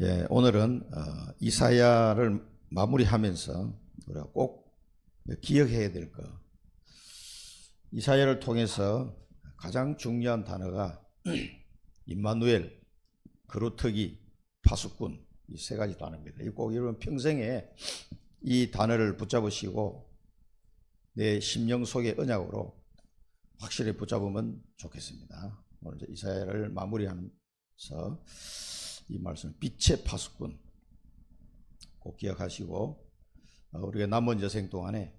예, 오늘은 이사야를 마무리하면서 우리가 꼭 기억해야 될 것. 이사야를 통해서 가장 중요한 단어가 임마누엘, 그루터기, 파수꾼, 이 세 가지 단어입니다. 꼭 여러분 평생에 이 단어를 붙잡으시고 내 심령 속의 언약으로 확실히 붙잡으면 좋겠습니다. 오늘 이사야를 마무리하면서 이 말씀, 빛의 파수꾼 꼭 기억하시고 우리가 남은 여생 동안에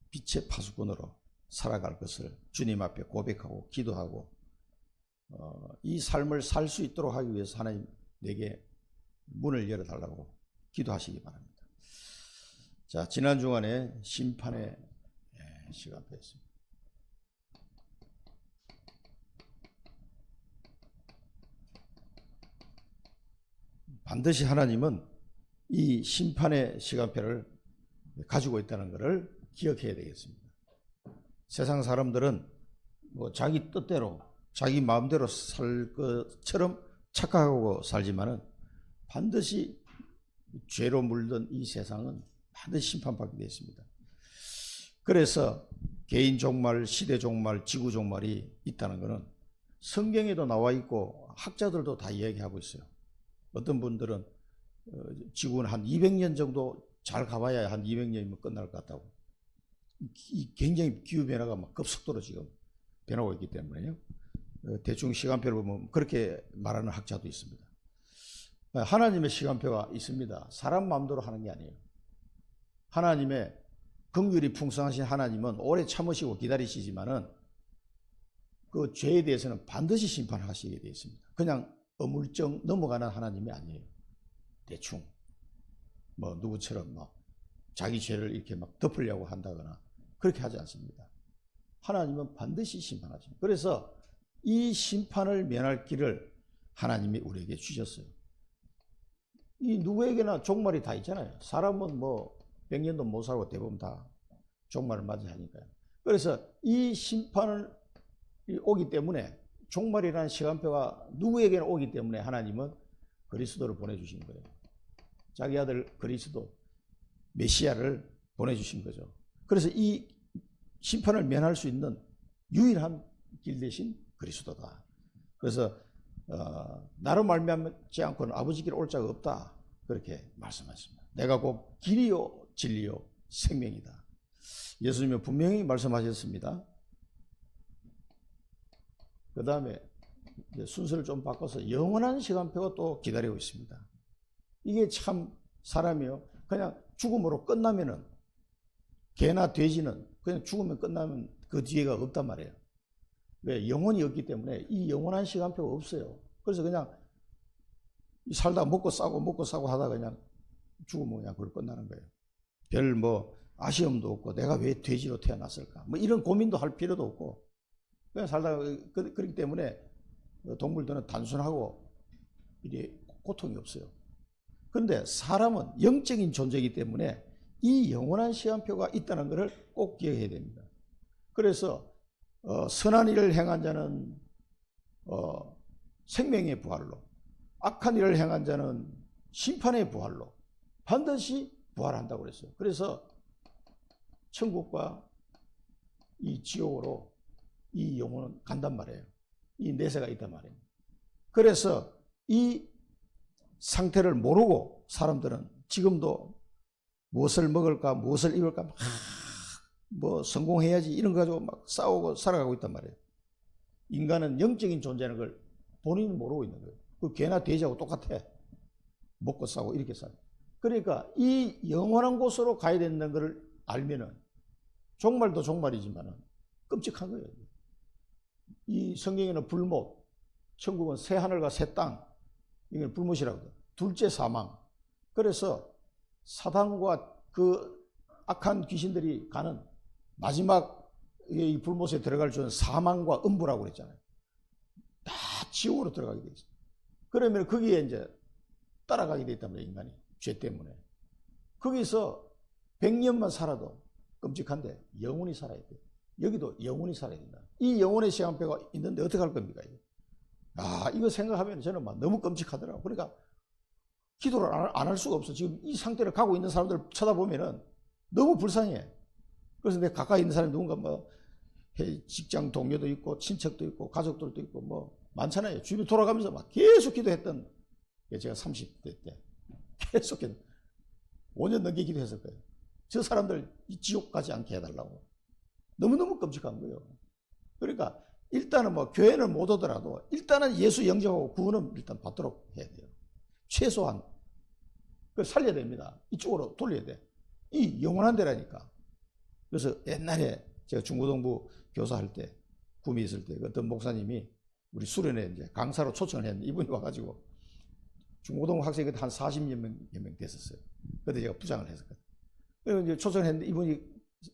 빛의 파수꾼으로 살아갈 것을 주님 앞에 고백하고 기도하고 이 삶을 살 수 있도록 하기 위해서 하나님 내게 문을 열어달라고 기도하시기 바랍니다. 자, 지난 주간에 심판의 시간표였습니다. 반드시 하나님은 이 심판의 시간표를 가지고 있다는 것을 기억해야 되겠습니다. 세상 사람들은 뭐 자기 뜻대로 자기 마음대로 살 것처럼 착각하고 살지만은 반드시 죄로 물든 이 세상은 반드시 심판받게 되어 있습니다. 그래서 개인 종말, 시대 종말, 지구 종말이 있다는 것은 성경에도 나와 있고 학자들도 다 이야기하고 있어요. 어떤 분들은 지구는 한 200년 정도 잘 가봐야 한 200년이면 끝날 것 같다고. 굉장히 기후변화가 막 급속도로 지금 변하고 있기 때문에요. 대충 시간표를 보면 그렇게 말하는 학자도 있습니다. 하나님의 시간표가 있습니다. 사람 마음대로 하는 게 아니에요. 하나님의 긍휼이 풍성하신 하나님은 오래 참으시고 기다리시지만은 그 죄에 대해서는 반드시 심판하시게 되어 있습니다. 그냥 어물쩍 넘어가는 하나님이 아니에요. 대충 뭐 누구처럼 막 자기 죄를 이렇게 막 덮으려고 한다거나 그렇게 하지 않습니다. 하나님은 반드시 심판하십니다. 그래서 이 심판을 면할 길을 하나님이 우리에게 주셨어요. 이 누구에게나 종말이 다 있잖아요. 사람은 뭐 100년도 못 살고 대부분 다 종말을 맞이하니까요. 그래서 이 심판을 오기 때문에 종말이라는 시간표가 누구에게나 오기 때문에 하나님은 그리스도를 보내주신 거예요. 자기 아들 그리스도 메시아를 보내주신 거죠. 그래서 이 심판을 면할 수 있는 유일한 길 대신 그리스도다. 그래서 나로 말미암지 않고는 아버지 길 올 자가 없다. 그렇게 말씀하십니다. 내가 곧 길이요 진리요 생명이다. 예수님은 분명히 말씀하셨습니다. 그 다음에 순서를 좀 바꿔서 영원한 시간표가 또 기다리고 있습니다. 이게 참 사람이요. 그냥 죽음으로 끝나면은 개나 돼지는 그냥 죽으면 끝나면 그 뒤에가 없단 말이에요. 왜? 영혼이 없기 때문에 이 영원한 시간표가 없어요. 그래서 그냥 살다 먹고 싸고 하다가 그냥 죽으면 그냥 그걸 끝나는 거예요. 별 뭐 아쉬움도 없고 내가 왜 돼지로 태어났을까 뭐 이런 고민도 할 필요도 없고 그냥 살다가 그렇기 때문에 동물들은 단순하고 이게 고통이 없어요. 그런데 사람은 영적인 존재이기 때문에 이 영원한 시간표가 있다는 것을 꼭 기억해야 됩니다. 그래서 선한 일을 행한 자는 생명의 부활로, 악한 일을 행한 자는 심판의 부활로 반드시 부활한다고 그랬어요. 그래서 천국과 이 지옥으로 이 영혼은 간단 말이에요. 이 내세가 있단 말이에요. 그래서 이 상태를 모르고 사람들은 지금도 무엇을 먹을까, 무엇을 입을까, 뭐 성공해야지 이런 거 가지고 막 싸우고 살아가고 있단 말이에요. 인간은 영적인 존재라는 걸 본인은 모르고 있는 거예요. 그 개나 돼지하고 똑같아. 먹고 싸고 이렇게 살아요. 그러니까 이 영원한 곳으로 가야 된다는 걸 알면은 종말도 종말이지만은 끔찍한 거예요. 이 성경에는 불못, 천국은 새 하늘과 새 땅, 이걸 불못이라고 해요. 둘째 사망. 그래서 사단과 그 악한 귀신들이 가는 마지막 이 불못에 들어갈 줄은 사망과 음부라고 그랬잖아요. 다 지옥으로 들어가게 돼 있어요. 그러면 거기에 이제 따라가게 돼 있단 말이에요, 인간이. 죄 때문에. 거기서 100년만 살아도 끔찍한데 영원히 살아야 돼요. 여기도 영원히 살아야 된다. 이 영혼의 시간표가 있는데 어떻게 할 겁니까? 이거 생각하면 저는 막 너무 끔찍하더라고요. 그러니까 기도를 안 할 수가 없어. 지금 이 상태를 가고 있는 사람들 쳐다보면은 너무 불쌍해. 그래서 내 가까이 있는 사람이 누군가 뭐 직장 동료도 있고 친척도 있고 가족들도 있고 뭐 많잖아요. 주변 돌아가면서 막 계속 기도했던 게 제가 30대 때 계속 5년 넘게 기도했을 거예요. 저 사람들 이 지옥 가지 않게 해달라고. 너무너무 끔찍한 거예요. 그러니까 일단은 뭐 교회는 못 오더라도 일단은 예수 영접하고 구원은 일단 받도록 해야 돼요. 최소한 그걸 살려야 됩니다. 이쪽으로 돌려야 돼. 이 영원한 데라니까. 그래서 옛날에 제가 중고등부 교사할 때 구미 있을 때 어떤 목사님이 우리 수련회 이제 강사로 초청을 했는데 이분이 와가지고 중고등부 학생이 한 40여 명 됐었어요. 그때 제가 부장을 했었거든요. 그래서 이제 초청을 했는데 이분이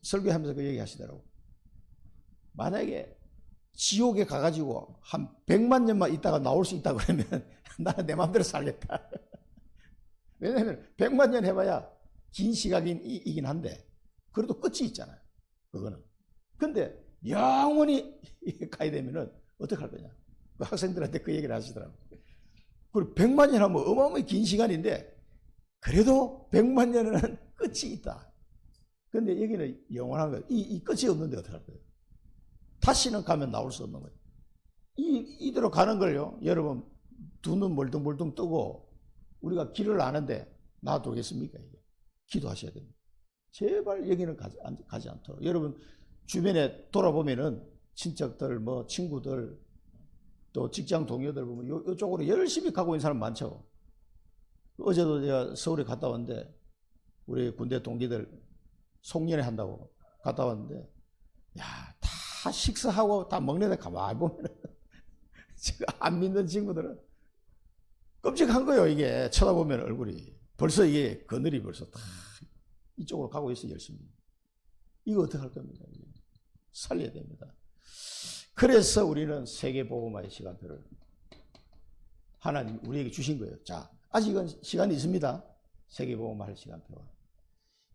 설교하면서 그 얘기 하시더라고. 만약에 지옥에 가가지고 한 100만 년만 있다가 나올 수 있다 그러면 나는 내 마음대로 살겠다. 왜냐하면 100만 년 해봐야 긴 시간이긴 한데 그래도 끝이 있잖아요. 그거는. 근데 영원히 가야 되면은 어떡할 거냐. 그 학생들한테 그 얘기를 하시더라고요. 그리고 100만 년 하면 어마어마하게 긴 시간인데 그래도 100만 년은 끝이 있다. 근데 여기는 영원한 거예요. 이 끝이 없는데 어떡할 거예요. 다시는 가면 나올 수 없는 거예요. 이대로 가는 걸요. 여러분 두 눈 멀뚱멀뚱 뜨고 우리가 길을 아는데 놔두겠습니까? 이게. 기도하셔야 됩니다. 제발 여기는 가지 않도록. 여러분 주변에 돌아보면은 친척들, 뭐 친구들, 또 직장 동료들 보면 이쪽으로 열심히 가고 있는 사람 많죠. 어제도 제가 서울에 갔다 왔는데 우리 군대 동기들 송년회 한다고 갔다 왔는데 야, 다 식사하고 다 먹는데 가만히 보면 지금 안 믿는 친구들은 끔찍한 거예요. 이게 쳐다보면 얼굴이 벌써 이게 그늘이 벌써 다 이쪽으로 가고 있어 열심히. 이거 어떻게 할 겁니까? 살려야 됩니다. 그래서 우리는 세계복음화의 시간표를 하나님 우리에게 주신 거예요. 자, 아직은 시간이 있습니다. 세계복음화할 시간표가.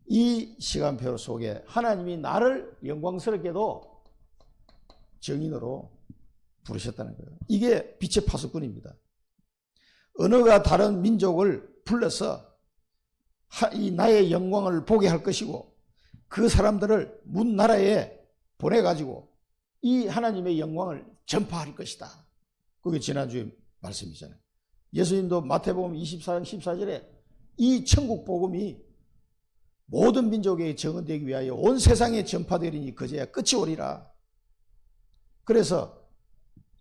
이 시간표 속에 하나님이 나를 영광스럽게도 정인으로 부르셨다는 거예요. 이게 빛의 파수꾼입니다. 언어가 다른 민족을 불러서 이 나의 영광을 보게 할 것이고 그 사람들을 문 나라에 보내가지고 이 하나님의 영광을 전파할 것이다. 그게 지난주에 말씀이잖아요. 예수님도 마태복음 24장 14절에 이 천국 복음이 모든 민족에게 증언되기 위하여 온 세상에 전파되리니 그제야 끝이 오리라. 그래서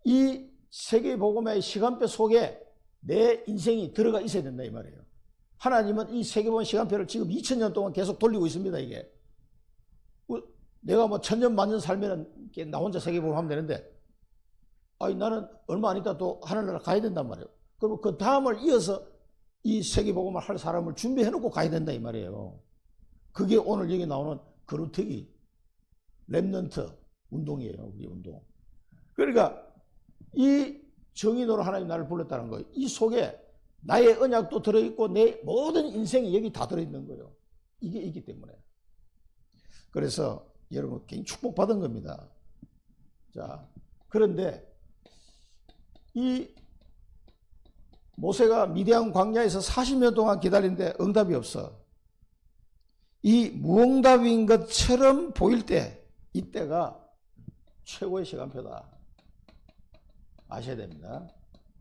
이 세계복음의 시간표 속에 내 인생이 들어가 있어야 된다 이 말이에요. 하나님은 이 세계복음 시간표를 지금 2000년 동안 계속 돌리고 있습니다. 이게 내가 뭐 1000년 만년 살면 나 혼자 세계복음 하면 되는데 아니 나는 얼마 안 있다 또 하늘나라 가야 된단 말이에요. 그리고 그 다음을 이어서 이 세계복음을 할 사람을 준비해 놓고 가야 된다 이 말이에요. 그게 오늘 여기 나오는 거루터기 렘넌트 운동이에요. 우리 운동. 그러니까 이 정인으로 하나님 나를 불렀다는 거예요. 이 속에 나의 언약도 들어있고 내 모든 인생이 여기 다 들어있는 거예요. 이게 있기 때문에. 그래서 여러분 굉장히 축복받은 겁니다. 자, 그런데 이 모세가 미디안 광야에서 40년 동안 기다리는데 응답이 없어. 이 무응답인 것처럼 보일 때 이때가 최고의 시간표다. 아셔야 됩니다.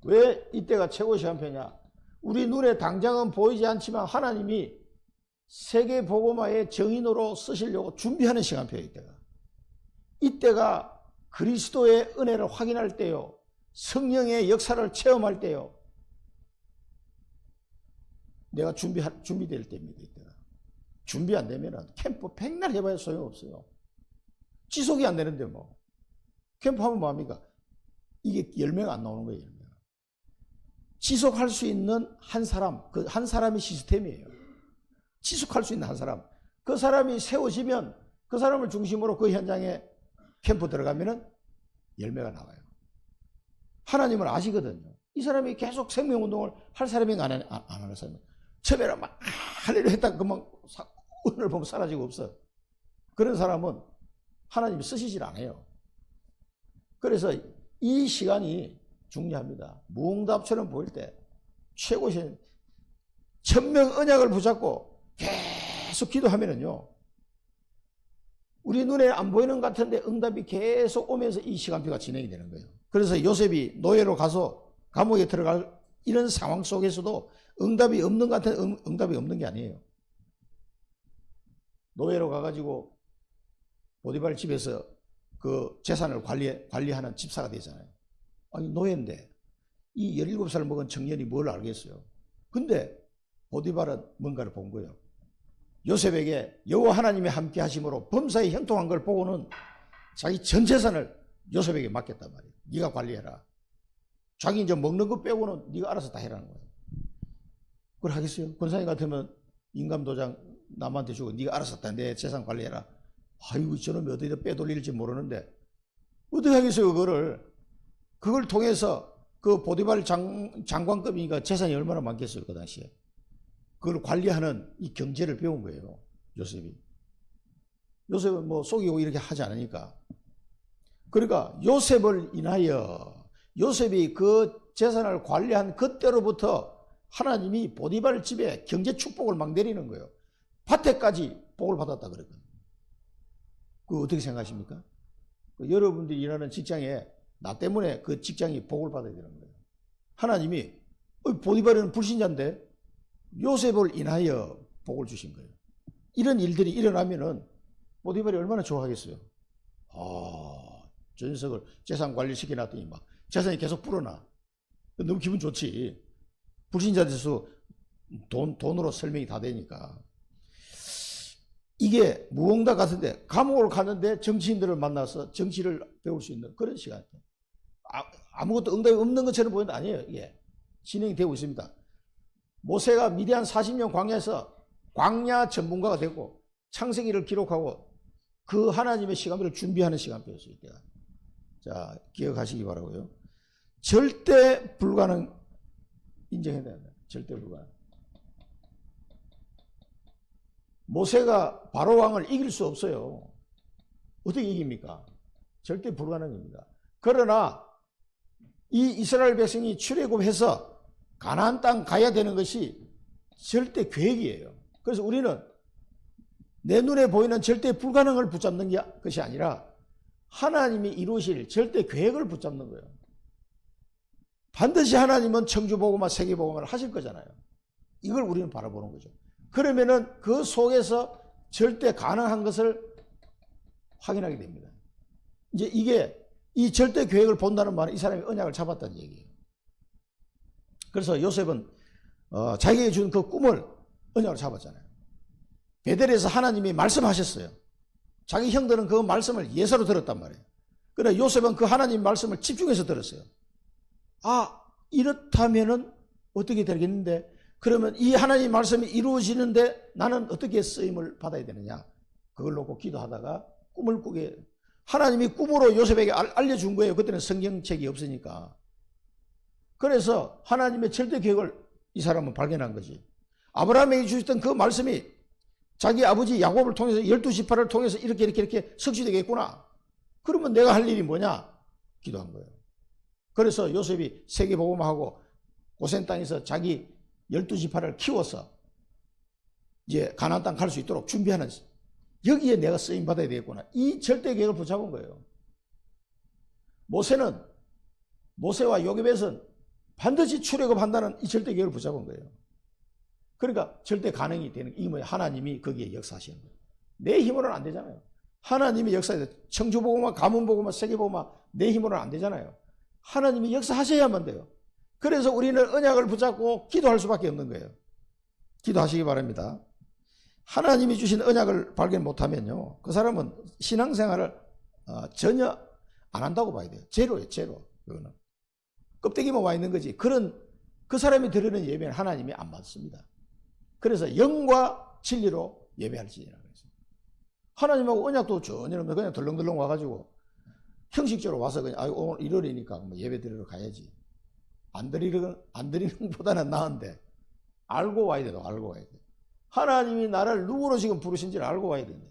왜 이때가 최고의 시간표냐? 우리 눈에 당장은 보이지 않지만 하나님이 세계 복음화의 정인으로 쓰시려고 준비하는 시간표예요. 이때가 그리스도의 은혜를 확인할 때요. 성령의 역사를 체험할 때요. 내가 준비될 때입니다. 이때가. 준비 안 되면 캠프 백날 해봐야 소용없어요. 지속이 안 되는데 뭐. 캠프 하면 뭐합니까? 이게 열매가 안 나오는 거예요. 열매가. 지속할 수 있는 한 사람, 그 한 사람이 시스템이에요. 지속할 수 있는 한 사람. 그 사람이 세워지면 그 사람을 중심으로 그 현장에 캠프 들어가면은 열매가 나와요. 하나님은 아시거든요. 이 사람이 계속 생명운동을 할 사람인가 안 하는 사람인가. 처음에는 막 하려고 했다가 금방 오늘 보면 사라지고 없어. 그런 사람은 하나님이 쓰시질 않아요. 그래서 이 시간이 중요합니다. 무응답처럼 보일 때 최고신 천명 언약을 붙잡고 계속 기도하면은요, 우리 눈에 안 보이는 것 같은데 응답이 계속 오면서 이 시간표가 진행이 되는 거예요. 그래서 요셉이 노예로 가서 감옥에 들어갈 이런 상황 속에서도 응답이 없는 것 같은 응답이 없는 게 아니에요. 노예로 가가지고 보디발 집에서 그 재산을 관리하는 집사가 되잖아요. 아니, 노예인데 이 17살 먹은 청년이 뭘 알겠어요. 근데 보디발은 뭔가를 본 거예요. 요셉에게 여호와 하나님의 함께 하심으로 범사에 형통한 걸 보고는 자기 전 재산을 요셉에게 맡겼단 말이에요. 네가 관리해라. 자기 이제 먹는 거 빼고는 네가 알아서 다 해라는 거예요. 그걸 하겠어요? 권사님 같으면 인감도장 남한테 주고 네가 알아서 다 내 재산 관리해라. 아이고, 저놈이 어디다 빼돌릴지 모르는데 어떻게 하겠어요? 그걸 통해서 그 보디발 장관급이니까 재산이 얼마나 많겠어요, 그 당시에. 그걸 관리하는 이 경제를 배운 거예요, 요셉이. 요셉은 뭐 속이고 이렇게 하지 않으니까. 그러니까 요셉을 인하여 요셉이 그 재산을 관리한 그때로부터 하나님이 보디발 집에 경제 축복을 막 내리는 거예요. 밭에까지 복을 받았다 그랬거든요. 그거 어떻게 생각하십니까? 여러분들이 일하는 직장에 나 때문에 그 직장이 복을 받아야 되는 거예요. 하나님이 보디발은 불신자인데 요셉을 인하여 복을 주신 거예요. 이런 일들이 일어나면은 보디발이 얼마나 좋아하겠어요. 저 녀석을 재산 관리 시켜놨더니 막 재산이 계속 불어나. 너무 기분 좋지. 불신자 돼서 돈으로 설명이 다 되니까. 이게 무언가 같은데 감옥을 갔는데 정치인들을 만나서 정치를 배울 수 있는 그런 시간. 아무것도 응답이 없는 것처럼 보이는데 아니에요. 이게 진행이 되고 있습니다. 모세가 미디안 40년 광야에서 광야 전문가가 되고 창세기를 기록하고 그 하나님의 시간표를 준비하는 시간표였어요. 이때가. 자, 기억하시기 바라고요. 절대 불가능 인정해야 된다. 절대 불가능. 모세가 바로 왕을 이길 수 없어요. 어떻게 이깁니까? 절대 불가능입니다. 그러나 이 이스라엘 백성이 출애굽해서 가나안 땅 가야 되는 것이 절대 계획이에요. 그래서 우리는 내 눈에 보이는 절대 불가능을 붙잡는 것이 아니라 하나님이 이루실 절대 계획을 붙잡는 거예요. 반드시 하나님은 청주복음화 세계복음화를 하실 거잖아요. 이걸 우리는 바라보는 거죠. 그러면은 그 속에서 절대 가능한 것을 확인하게 됩니다. 이제 이게 이 절대 계획을 본다는 말은 이 사람이 언약을 잡았다는 얘기예요. 그래서 요셉은 자기에게 준 그 꿈을 언약을 잡았잖아요. 베델에서 하나님이 말씀하셨어요. 자기 형들은 그 말씀을 예사로 들었단 말이에요. 그러나 요셉은 그 하나님 말씀을 집중해서 들었어요. 이렇다면은 어떻게 되겠는데, 그러면 이 하나님 말씀이 이루어지는데 나는 어떻게 쓰임을 받아야 되느냐, 그걸 놓고 기도하다가 꿈을 꾸게, 하나님이 꿈으로 요셉에게 알려준 거예요. 그때는 성경책이 없으니까. 그래서 하나님의 절대 계획을 이 사람은 발견한 거지. 아브라함에게 주셨던 그 말씀이 자기 아버지 야곱을 통해서 12지파를 통해서 이렇게 성취되겠구나. 그러면 내가 할 일이 뭐냐? 기도한 거예요. 그래서 요셉이 세계복음화하고 고센 땅에서 자기 12지파를 키워서 이제 가나안 땅 갈 수 있도록 준비하는, 여기에 내가 쓰임 받아야 되겠구나. 이 절대 계획을 붙잡은 거예요. 모세와 요셉은 반드시 출애굽한다는 이 절대 계획을 붙잡은 거예요. 그러니까 절대 가능이 되는, 이 뭐예요? 하나님이 거기에 역사하시는 거예요. 내 힘으로는 안 되잖아요. 하나님이 역사해야 돼. 청주복음화, 가문복음화, 세계복음화 내 힘으로는 안 되잖아요. 하나님이 역사하셔야만 돼요. 그래서 우리는 언약을 붙잡고 기도할 수밖에 없는 거예요. 기도하시기 바랍니다. 하나님이 주신 언약을 발견 못하면요, 그 사람은 신앙생활을 전혀 안 한다고 봐야 돼요. 제로예요, 제로. 그거는 껍데기만 와 있는 거지. 그 사람이 드리는 예배는 하나님이 안 받습니다. 그래서 영과 진리로 예배할지니라 그랬습니다. 하나님하고 언약도 전혀 없는, 그냥 덜렁덜렁 와가지고 형식적으로 와서 그냥 오늘 일요일이니까 뭐 예배 드리러 가야지. 안 드리는 것보다는 나은데 알고 와야 돼. 알고 와야 돼. 하나님이 나를 누구로 지금 부르신지를 알고 와야 되는데,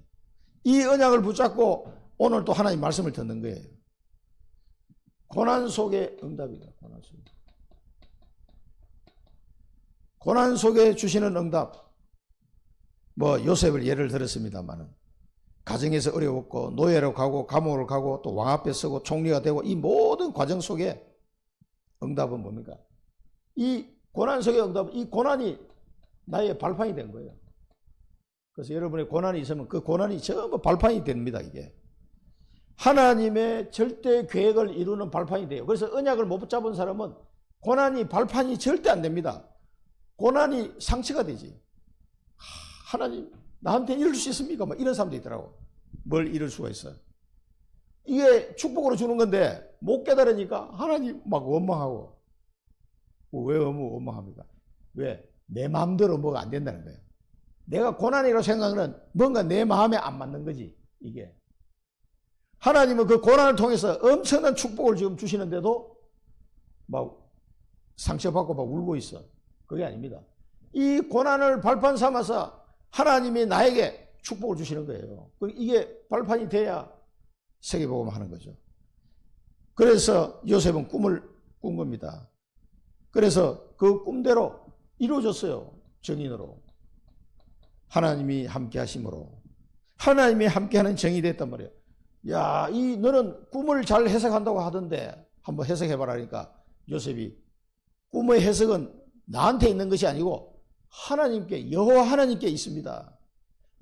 이 언약을 붙잡고 오늘 또 하나님 말씀을 듣는 거예요. 고난 속의 응답이다. 고난 속에. 고난 속에 주시는 응답, 뭐 요셉을 예를 들었습니다만은 가정에서 어려웠고 노예로 가고 감옥을 가고 또 왕 앞에 서고 총리가 되고 이 모든 과정 속에 응답은 뭡니까? 이 고난 속의 응답은 이 고난이 나의 발판이 된 거예요. 그래서 여러분의 고난이 있으면 그 고난이 전부 발판이 됩니다. 이게 하나님의 절대 계획을 이루는 발판이 돼요. 그래서 언약을 못 붙잡은 사람은 고난이 발판이 절대 안 됩니다. 고난이 상처가 되지. 하나님 나한테 이럴 수 있습니까? 막 이런 사람도 있더라고. 뭘 이룰 수가 있어요. 이게 축복으로 주는 건데 못 깨달으니까 하나님 막 원망하고. 왜 원망합니까? 왜? 내 마음대로 뭐가 안 된다는 거예요. 내가 고난이라고 생각하는 뭔가 내 마음에 안 맞는 거지 이게. 하나님은 그 고난을 통해서 엄청난 축복을 지금 주시는데도 막 상처받고 막 울고 있어. 그게 아닙니다. 이 고난을 발판 삼아서 하나님이 나에게 축복을 주시는 거예요. 이게 발판이 돼야 세계복음 하는 거죠. 그래서 요셉은 꿈을 꾼 겁니다. 그래서 그 꿈대로 이루어졌어요. 정인으로. 하나님이 함께 하심으로. 하나님이 함께 하는 정이 됐단 말이에요. 야, 너는 꿈을 잘 해석한다고 하던데 한번 해석해봐라 하니까 요셉이 꿈의 해석은 나한테 있는 것이 아니고 하나님께, 여호와 하나님께 있습니다.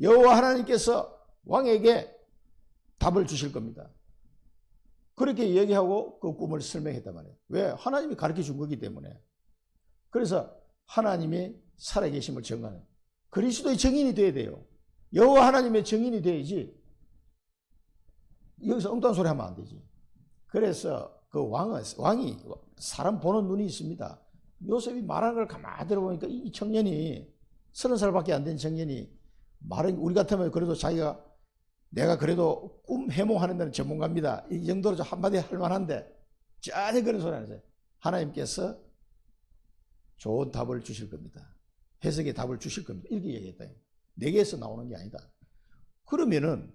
여호와 하나님께서 왕에게 답을 주실 겁니다. 그렇게 얘기하고 그 꿈을 설명했단 말이에요. 왜? 하나님이 가르쳐 준 거기 때문에. 그래서 하나님이 살아계심을 증거하는 그리스도의 증인이 돼야 돼요. 여호와 하나님의 증인이 돼야지 여기서 엉뚱한 소리 하면 안 되지. 그래서 그 왕이 사람 보는 눈이 있습니다. 요셉이 말하는 걸 가만히 들어보니까 이 청년이 30살밖에 안 된 청년이 말은 우리 같으면 그래도 자기가 내가 그래도 꿈 해몽하는 데는 전문가입니다. 이 정도로 한마디 할 만한데 전혀 그런 소리 안 했어요. 하나님께서 좋은 답을 주실 겁니다. 해석의 답을 주실 겁니다. 이렇게 얘기했다. 내게서 나오는 게 아니다. 그러면은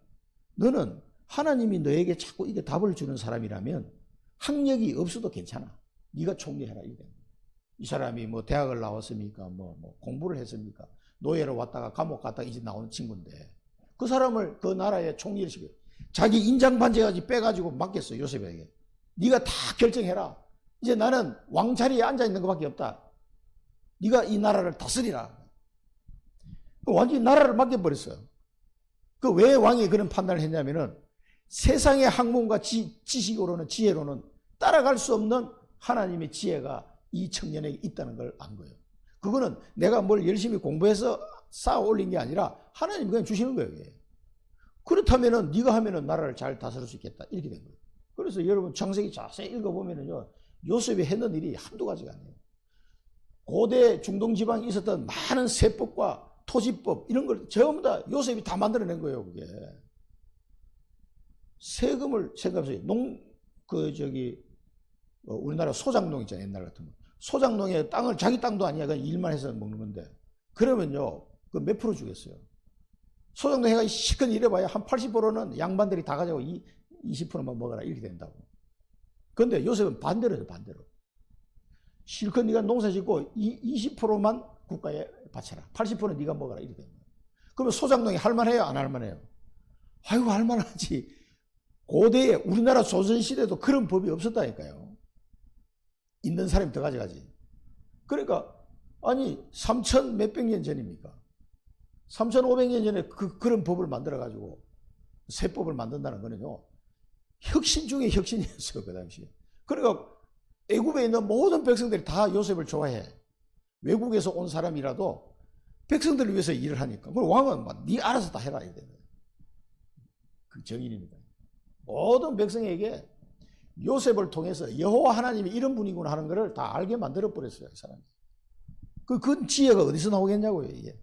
너는 하나님이 너에게 자꾸 이게 답을 주는 사람이라면 학력이 없어도 괜찮아. 네가 총리해라. 이 사람이 뭐 대학을 나왔습니까? 뭐 공부를 했습니까? 노예로 왔다가 감옥 갔다가 이제 나오는 친구인데 그 사람을 그 나라의 총리를 시켜요. 자기 인장 반지까지 빼가지고 맡겼어. 요셉에게. 네가 다 결정해라. 이제 나는 왕자리에 앉아있는 것밖에 없다. 네가 이 나라를 다스리라. 완전히 나라를 맡겨버렸어요. 그 왜 왕이 그런 판단을 했냐면은 세상의 학문과 지식으로는 지혜로는 따라갈 수 없는 하나님의 지혜가 이 청년에게 있다는 걸 안 거예요. 그거는 내가 뭘 열심히 공부해서 쌓아 올린 게 아니라 하나님이 그냥 주시는 거예요. 그렇다면은 네가 하면은 나라를 잘 다스릴 수 있겠다. 이렇게 된 거예요. 그래서 여러분 창세기 자세히 읽어보면은요, 요셉이 했는 일이 한두 가지가 아니에요. 고대 중동 지방에 있었던 많은 세법과 토지법 이런 걸 전부 다 요셉이 다 만들어낸 거예요. 그게 세금을 생각해보세요. 우리나라 소장농 있잖아요. 옛날 같으면 소장농의 땅을 자기 땅도 아니야. 그냥 일만 해서 먹는 건데 그러면요 그 몇 프로 주겠어요? 소장농 해가 시큰 일해봐야 한 80%는 양반들이 다 가지고 20%만 먹어라 이렇게 된다고. 그런데 요셉은 반대로 해요. 반대로. 실컷 네가 농사 짓고 20%만 국가에 바쳐라. 80%는 네가 먹어라. 이렇게 됩니다. 그러면 소장농이 할만해요? 안 할만해요? 아이고 할만하지. 고대에 우리나라 조선시대도 그런 법이 없었다니까요. 있는 사람이 더 가져가지. 그러니까 아니 3천 몇백 년 전입니까? 3,500년 전에 그런 법을 만들어가지고 세법을 만든다는 거는요. 혁신 중에 혁신이었어요. 그 당시에. 그러니까 애굽에 있는 모든 백성들이 다 요셉을 좋아해. 외국에서 온 사람이라도 백성들을 위해서 일을 하니까. 그리고 왕은 막 네 알아서 다 해라. 이래. 그 정인입니다. 모든 백성에게 요셉을 통해서 여호와 하나님이 이런 분이구나 하는 것을 다 알게 만들어 버렸어요. 이 사람이. 그 지혜가 어디서 나오겠냐고요. 이게.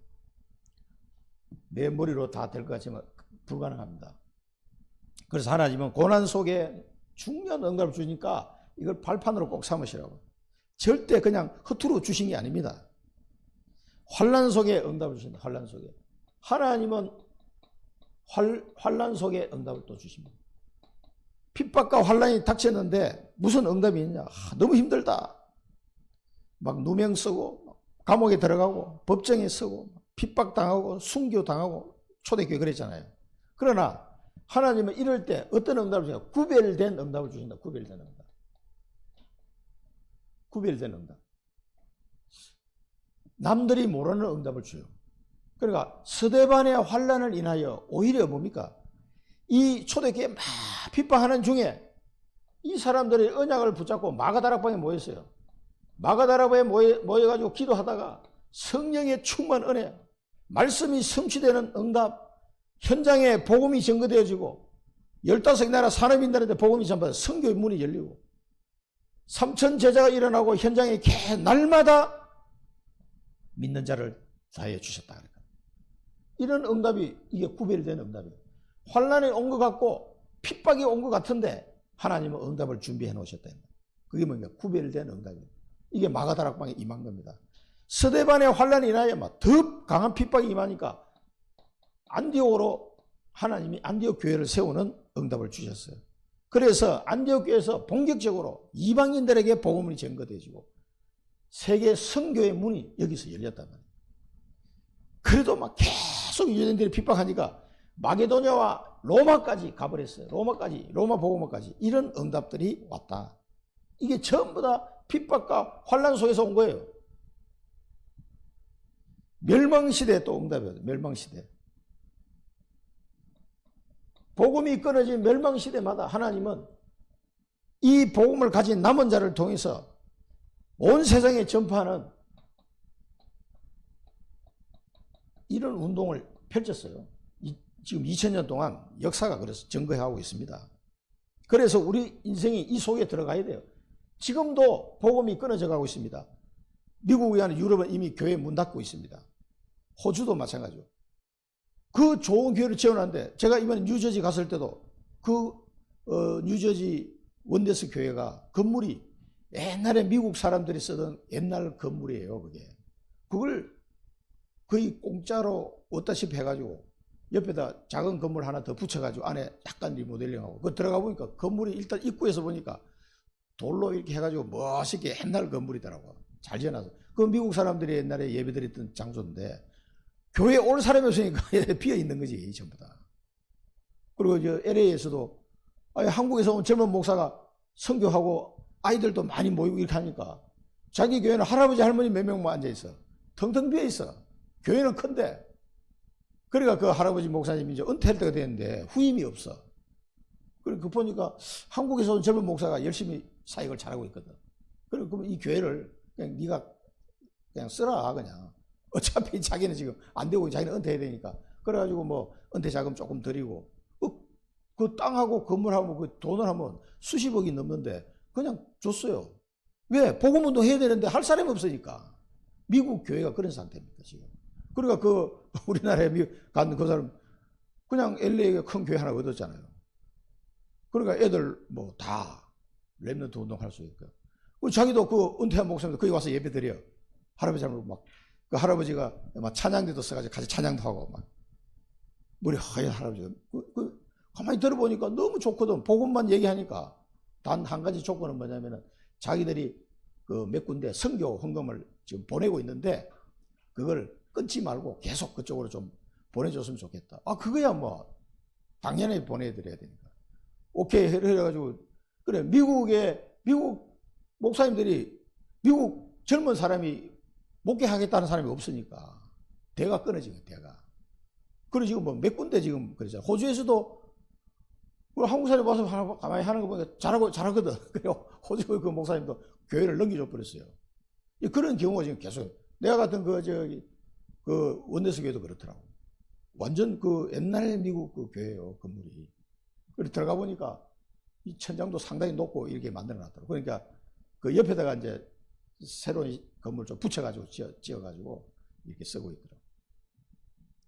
내 머리로 다 될 것 같지만 불가능합니다. 그래서 하나님은 고난 속에 중요한 응답을 주니까 이걸 발판으로 꼭 삼으시라고. 절대 그냥 허투루 주신 게 아닙니다. 환난 속에 응답을 주신다. 환난 속에. 하나님은 환난 속에 응답을 또 주십니다. 핍박과 환난이 닥쳤는데 무슨 응답이 있냐. 너무 힘들다. 막 누명 쓰고 감옥에 들어가고 법정에 서고 핍박당하고 순교당하고 초대교회 그랬잖아요. 그러나 하나님은 이럴 때 어떤 응답을 주냐? 구별된 응답을 주신다. 구별된 응답. 구별된 응답. 남들이 모르는 응답을 줘요. 그러니까 스데반의 환난을 인하여 오히려 뭡니까? 이 초대교회 막 핍박하는 중에 이 사람들이 언약을 붙잡고 마가다락방에 모였어요. 마가다락방에 모여가지고 기도하다가 성령의 충만 은혜, 말씀이 성취되는 응답, 현장에 복음이 증거되어지고 15나라 산업인들한테 복음이 전파돼 선교의 문이 열리고 3천 제자가 일어나고 현장에 날마다 믿는 자를 더하여 주셨다. 그러니까. 이런 응답이 이게 구별된 응답이에요. 환난이 온 것 같고 핍박이 온 것 같은데 하나님은 응답을 준비해 놓으셨다. 그게 뭔가 구별된 응답이에요. 이게 마가다락방에 임한 겁니다. 스데반의 환난이 인하여 더 강한 핍박이 임하니까 안디옥으로 하나님이 안디옥 교회를 세우는 응답을 주셨어요. 그래서 안디옥 교회에서 본격적으로 이방인들에게 복음이 전거되어지고 세계 선교의 문이 여기서 열렸단 말이에요. 그래도 계속 유대인들이 핍박하니까 마게도냐와 로마까지 가버렸어요. 로마 복음화까지 이런 응답들이 왔다. 이게 전부 다 핍박과 환난 속에서 온 거예요. 멸망시대에 또 응답이에요. 멸망시대. 복음이 끊어진 멸망시대마다 하나님은 이 복음을 가진 남은 자를 통해서 온 세상에 전파하는 이런 운동을 펼쳤어요. 지금 2000년 동안 역사가 그래서 증거하고 있습니다. 그래서 우리 인생이 이 속에 들어가야 돼요. 지금도 복음이 끊어져 가고 있습니다. 미국 외에는 유럽은 이미 교회 문 닫고 있습니다. 호주도 마찬가지고. 그 좋은 교회를 지어놨는데 제가 이번에 뉴저지 갔을 때도 그 뉴저지 원데스 교회가 건물이 옛날에 미국 사람들이 쓰던 옛날 건물이에요. 그걸 거의 공짜로 얻다시피 해가지고 옆에다 작은 건물 하나 더 붙여가지고 안에 약간 리모델링하고 그 들어가 보니까 건물이 일단 입구에서 보니까 돌로 이렇게 해가지고 멋있게 옛날 건물이더라고. 잘 지어놔서. 그 미국 사람들이 옛날에 예배드렸던 장소인데 교회에 올 사람이 없으니까 비어 있는 거지 전부 다. 그리고 LA에서도 한국에서 온 젊은 목사가 선교하고 아이들도 많이 모이고 이렇게 하니까 자기 교회는 할아버지 할머니 몇 명만 앉아 있어. 텅텅 비어 있어. 교회는 큰데. 그러니까 그 할아버지 목사님이 이제 은퇴할 때가 됐는데 후임이 없어. 그러니까 보니까 한국에서 온 젊은 목사가 열심히 사역을 잘하고 있거든. 그러면 이 교회를 그냥 네가 그냥 쓰라 그냥. 어차피 자기는 지금 안 되고 자기는 은퇴해야 되니까. 그래가지고 뭐 은퇴 자금 조금 드리고 그 땅하고 건물하고 그 돈을 하면 수십억이 넘는데 그냥 줬어요. 왜? 복음운동 해야 되는데 할 사람이 없으니까. 미국 교회가 그런 상태입니다 지금. 그러니까 그 우리나라에 간 그 사람 그냥 LA에 큰 교회 하나 얻었잖아요. 그러니까 애들 뭐 다 렘넌트 운동할 수 있고. 자기도 그 은퇴한 목사님도 거기 와서 예배 드려. 할아버지 막 그 할아버지가 막 찬양대도 써가지고 같이 찬양도 하고 막 머리 하얀 할아버지가 가만히 들어보니까 너무 좋거든. 복음만 얘기하니까. 단 한 가지 조건은 뭐냐면은 자기들이 그 몇 군데 선교 헌금을 지금 보내고 있는데 그걸 끊지 말고 계속 그쪽으로 좀 보내줬으면 좋겠다. 그거야 뭐 당연히 보내드려야 되니까. 오케이 해가지고 그래 미국 목사님들이 미국 젊은 사람이 목회하겠다는 사람이 없으니까 대가 끊어진 거야 대가. 그리고 지금 뭐 몇 군데 지금 그러잖아. 호주에서도 우리 한국 사람이 와서 가만히 하는 거 보니까 잘하거든. 그래요. 호주 그 목사님도 교회를 넘겨줘 버렸어요. 그런 경우가 지금 계속. 내가 같은 그 원데스 교회도 그렇더라고. 완전 그 옛날 미국 그 교회예요 건물이. 그래 들어가 보니까 이 천장도 상당히 높고 이렇게 만들어 놨더라고. 그러니까 그 옆에다가 이제 새로운 건물 좀 붙여가지고 지어가지고 이렇게 쓰고 있더라고.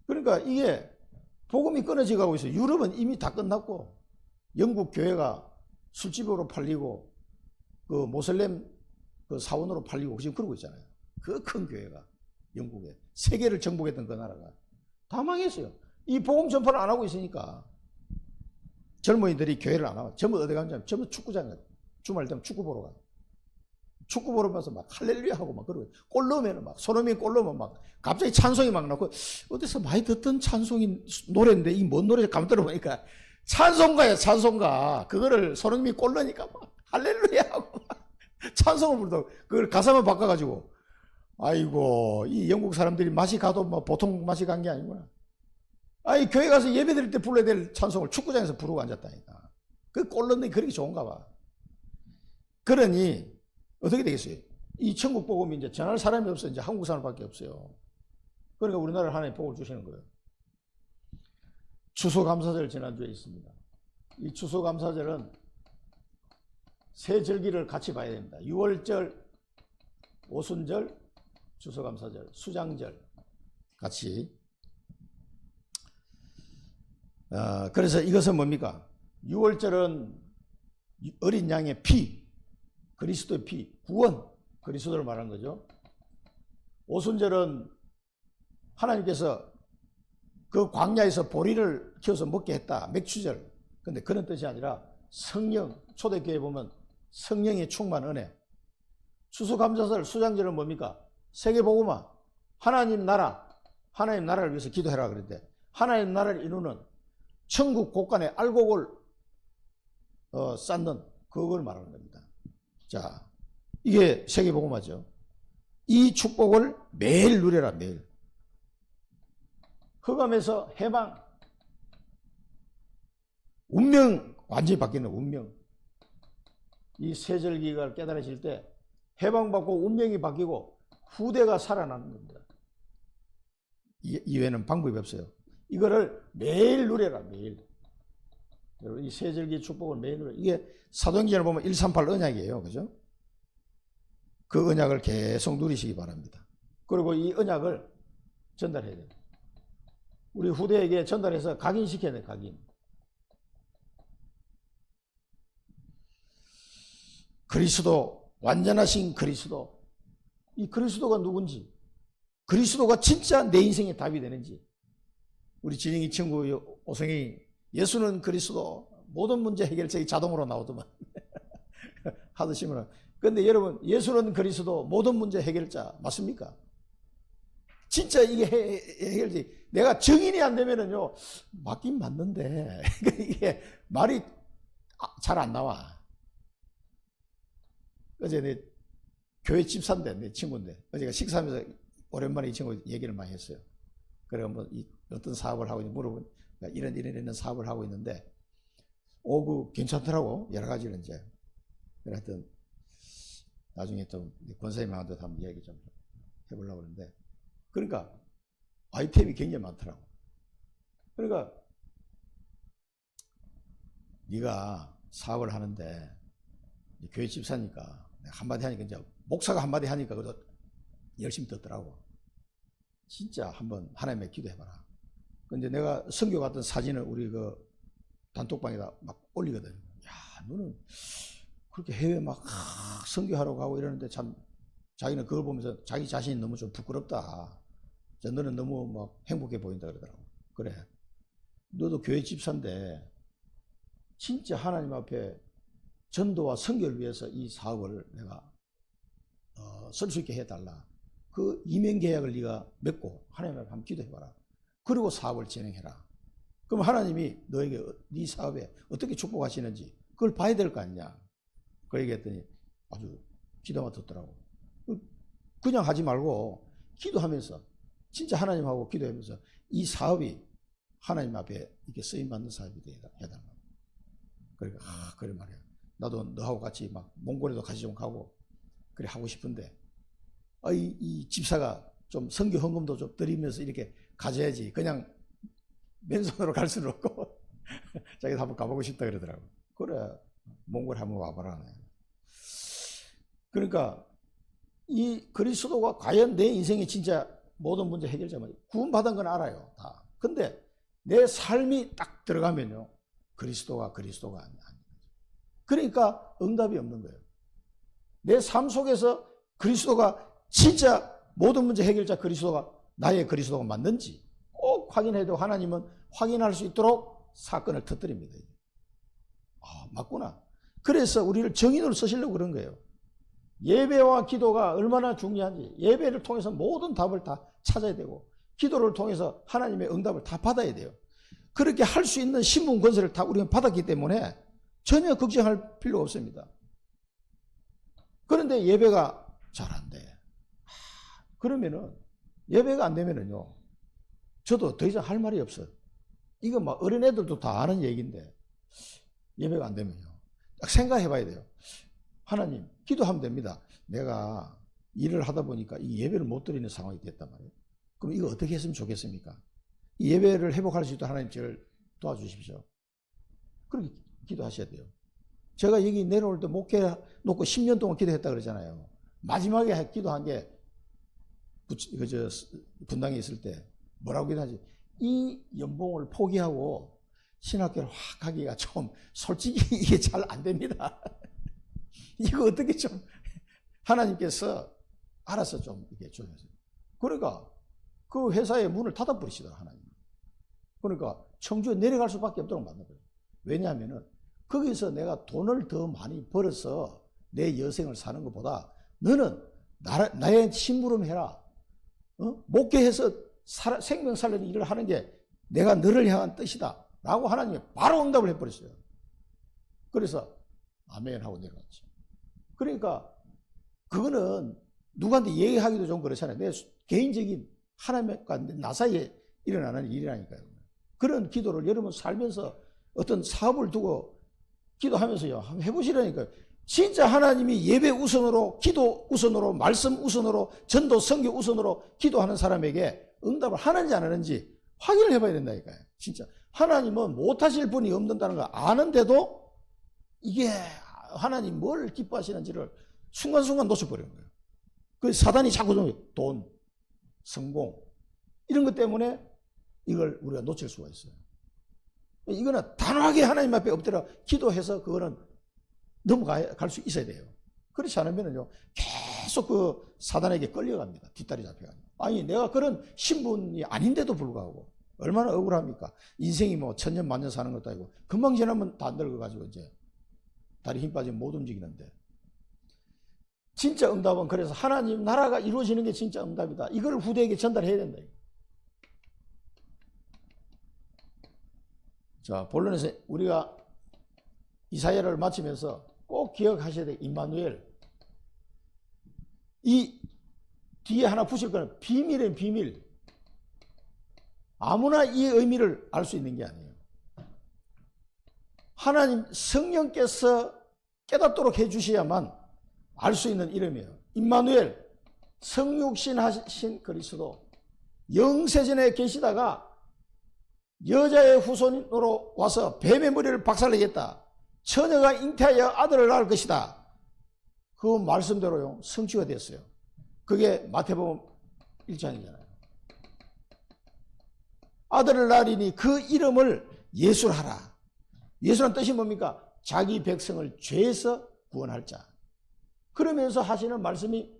그러니까 이게 복음이 끊어져 가고 있어요. 유럽은 이미 다 끝났고 영국 교회가 술집으로 팔리고 그 모슬렘 그 사원으로 팔리고 지금 그러고 있잖아요. 그 큰 교회가 영국에 세계를 정복했던 그 나라가 다 망했어요. 이 복음 전파를 안 하고 있으니까 젊은이들이 교회를 안 하고 전부 어디 가냐면 전부 축구장에 주말 되면 축구 보러 가. 축구 보면서 막 할렐루야 하고 막 그러고 골 넣으면 막 손흥민 골 넣으면 막 갑자기 찬송이 막 나고 어디서 많이 듣던 찬송이 노래인데 이 뭔 노래인지 가만 들어보니까 찬송가야 찬송가. 그거를 손흥민이 골 넣으니까 막 할렐루야 하고 막 찬송을 부르다가 그걸 가사만 바꿔가지고 아이고 이 영국 사람들이 맛이 가도 뭐 보통 맛이 간 게 아니구나. 아니 교회 가서 예배 드릴 때 불러야 될 찬송을 축구장에서 부르고 앉았다니까. 그 골 넣는 게 그렇게 좋은가 봐. 그러니 어떻게 되겠어요? 이 천국 복음이 이제 전할 사람이 없어. 이제 한국 사람밖에 없어요. 그러니까 우리나라를 하나님 복을 주시는 거예요. 추수감사절 지난주에 있습니다. 이 추수감사절은 세 절기를 같이 봐야 됩니다. 유월절, 오순절, 추수감사절, 수장절 같이. 그래서 이것은 뭡니까? 유월절은 어린 양의 피, 그리스도의 피, 구원, 그리스도를 말하는 거죠. 오순절은 하나님께서 그 광야에서 보리를 키워서 먹게 했다. 맥추절. 근데 그런 뜻이 아니라 성령, 초대교회에 보면 성령의 충만 은혜. 추수감사절, 수장절은 뭡니까? 세계복음화, 하나님 나라를 위해서 기도해라 그랬는데 하나님 나라를 이루는 천국 곳간에 알곡을 쌓는 그걸 말하는 겁니다. 자, 이게 세계복음화죠. 이 축복을 매일 누려라. 매일. 흑암에서 해방, 운명 완전히 바뀌는 운명. 이 세절기가 깨달아질 때 해방받고 운명이 바뀌고 후대가 살아나는 겁니다. 이외에는 방법이 없어요. 이거를 매일 누려라. 매일. 여러분 이 세절기 축복을 매일 누려. 이게 사도행전을 보면 138 언약이에요. 그죠? 그 언약을 계속 누리시기 바랍니다. 그리고 이 언약을 전달해야 돼요. 우리 후대에게 전달해서 각인시켜야 돼요. 각인. 그리스도, 완전하신 그리스도. 이 그리스도가 누군지, 그리스도가 진짜 내 인생의 답이 되는지. 우리 진영이 친구 오성이 예수는 그리스도, 모든 문제 해결책이 자동으로 나오더만 하듯이면. 근데 여러분 예수는 그리스도, 모든 문제 해결자 맞습니까? 진짜 이게 해결책. 내가 정인이 안 되면은요 맞긴 맞는데 이게 말이 잘 안 나와. 어제 내 교회 집사인데 내 친구인데 어제가 식사하면서 오랜만에 이 친구 얘기를 많이 했어요. 그래 뭐 어떤 사업을 하고 있는지 물어보니까 이런 사업을 하고 있는데 그 괜찮더라고. 여러 가지를 이제. 그래 하여튼 나중에 좀 권사님한테 한번 얘기 좀 해보려고 하는데, 그러니까 아이템이 굉장히 많더라고. 그러니까 네가 사업을 하는데 교회 집사니까 한마디 하니까 이제 목사가 한마디 하니까 그래도 열심히 듣더라고. 진짜 한번 하나님의 기도해봐라. 근데 내가 선교 갔던 사진을 우리 그 단톡방에다 막 올리거든. 야, 너는 그렇게 해외 막 선교하러 가고 이러는데 참 자기는 그걸 보면서 자기 자신이 너무 좀 부끄럽다. 너는 너무 막 행복해 보인다 그러더라고. 그래. 너도 교회 집사인데 진짜 하나님 앞에 전도와 선교를 위해서 이 사업을 내가 쓸 수 있게 해달라. 그 이면 계약을 네가 맺고 하나님 앞에 한번 기도해봐라. 그리고 사업을 진행해라. 그럼 하나님이 너에게 네 사업에 어떻게 축복하시는지 그걸 봐야 될 거 아니냐. 그 얘기했더니 아주 기도가 듣더라고. 그냥 하지 말고 기도하면서 진짜 하나님하고 기도하면서 이 사업이 하나님 앞에 이렇게 쓰임받는 사업이 해달라. 그러니까 그래 말이야. 나도 너하고 같이 막 몽골에도 같이 좀 가고 그래 하고 싶은데 이 집사가 좀 선교 헌금도 좀 드리면서 이렇게 가져야지. 그냥 맨손으로 갈 수는 없고 자기도 한번 가보고 싶다 그러더라고. 그래 몽골 한번 와봐라. 그러니까 이 그리스도가 과연 내 인생에 진짜 모든 문제 해결자면 구원받은 건 알아요. 다. 근데 내 삶이 딱 들어가면요 그리스도가 아니야. 그러니까 응답이 없는 거예요. 내 삶 속에서 그리스도가 진짜 모든 문제 해결자 그리스도가 나의 그리스도가 맞는지 꼭 확인해도 하나님은 확인할 수 있도록 사건을 터뜨립니다. 맞구나. 그래서 우리를 정인으로 쓰시려고 그런 거예요. 예배와 기도가 얼마나 중요한지, 예배를 통해서 모든 답을 다 찾아야 되고 기도를 통해서 하나님의 응답을 다 받아야 돼요. 그렇게 할 수 있는 신분 권세를 다 우리가 받았기 때문에 전혀 걱정할 필요 없습니다. 그런데 예배가 잘 안 돼. 그러면은 예배가 안 되면은요, 저도 더 이상 할 말이 없어요. 이거 막 어린애들도 다 아는 얘기인데, 예배가 안 되면요, 딱 생각해 봐야 돼요. 하나님, 기도하면 됩니다. 내가 일을 하다 보니까 이 예배를 못 드리는 상황이 됐단 말이에요. 그럼 이거 어떻게 했으면 좋겠습니까? 이 예배를 회복할 수 있도록 하나님 저를 도와주십시오. 그렇게 기도하셔야 돼요. 제가 여기 내려올 때 목회 놓고 10년 동안 기도했다 그러잖아요. 마지막에 기도한 게 분당에 있을 때 뭐라고 기도하지? 이 연봉을 포기하고 신학교를 확 가기가 좀 솔직히 이게 잘 안 됩니다. 이거 어떻게 좀 하나님께서 알아서 좀 이렇게 줘야죠. 그러니까 그 회사의 문을 닫아버리시더라, 하나님. 그러니까 청주에 내려갈 수밖에 없도록 만들어요. 왜냐하면은 거기서 내가 돈을 더 많이 벌어서 내 여생을 사는 것보다 너는 나의 심부름 해라. 목회해서 생명 살리는 일을 하는 게 내가 너를 향한 뜻이다. 라고 하나님이 바로 응답을 해버렸어요. 그래서 아멘 하고 내려갔죠. 그러니까 그거는 누구한테 얘기하기도 좀 그렇잖아요. 내 개인적인 하나님과 나 사이에 일어나는 일이라니까요. 그런 기도를 여러분 살면서 어떤 사업을 두고 기도하면서요, 한번 해보시라니까요. 진짜 하나님이 예배 우선으로, 기도 우선으로, 말씀 우선으로, 전도 선교 우선으로 기도하는 사람에게 응답을 하는지 안 하는지 확인을 해봐야 된다니까요. 진짜 하나님은 못하실 분이 없는다는 걸 아는데도 이게 하나님 뭘 기뻐하시는지를 순간순간 놓쳐버리는 거예요. 그 사단이 자꾸 돈, 성공 이런 것 때문에 이걸 우리가 놓칠 수가 있어요. 이거는 단호하게 하나님 앞에 엎드려 기도해서 그거는 넘어갈 수 있어야 돼요. 그렇지 않으면요, 계속 그 사단에게 끌려갑니다. 뒷다리 잡혀가지고. 아니, 내가 그런 신분이 아닌데도 불구하고 얼마나 억울합니까? 인생이 뭐 천년 만년 사는 것도 아니고 금방 지나면 다 늙어가지고 이제 다리 힘 빠지면 못 움직이는데. 진짜 응답은 그래서 하나님 나라가 이루어지는 게 진짜 응답이다. 이걸 후대에게 전달해야 된다. 자, 본론에서 우리가 이사야를 마치면서 꼭 기억하셔야 돼. 임마누엘. 이 뒤에 하나 붙일 거는 비밀은 비밀. 아무나 이 의미를 알 수 있는 게 아니에요. 하나님 성령께서 깨닫도록 해주셔야만 알 수 있는 이름이에요. 임마누엘, 성육신 하신 그리스도. 영세전에 계시다가 여자의 후손으로 와서 뱀의 머리를 박살내겠다. 처녀가 잉태하여 아들을 낳을 것이다. 그 말씀대로요, 성취가 됐어요. 그게 마태복음 1장이잖아요. 아들을 낳으리니 그 이름을 예수라 하라. 예수란 뜻이 뭡니까? 자기 백성을 죄에서 구원할 자. 그러면서 하시는 말씀이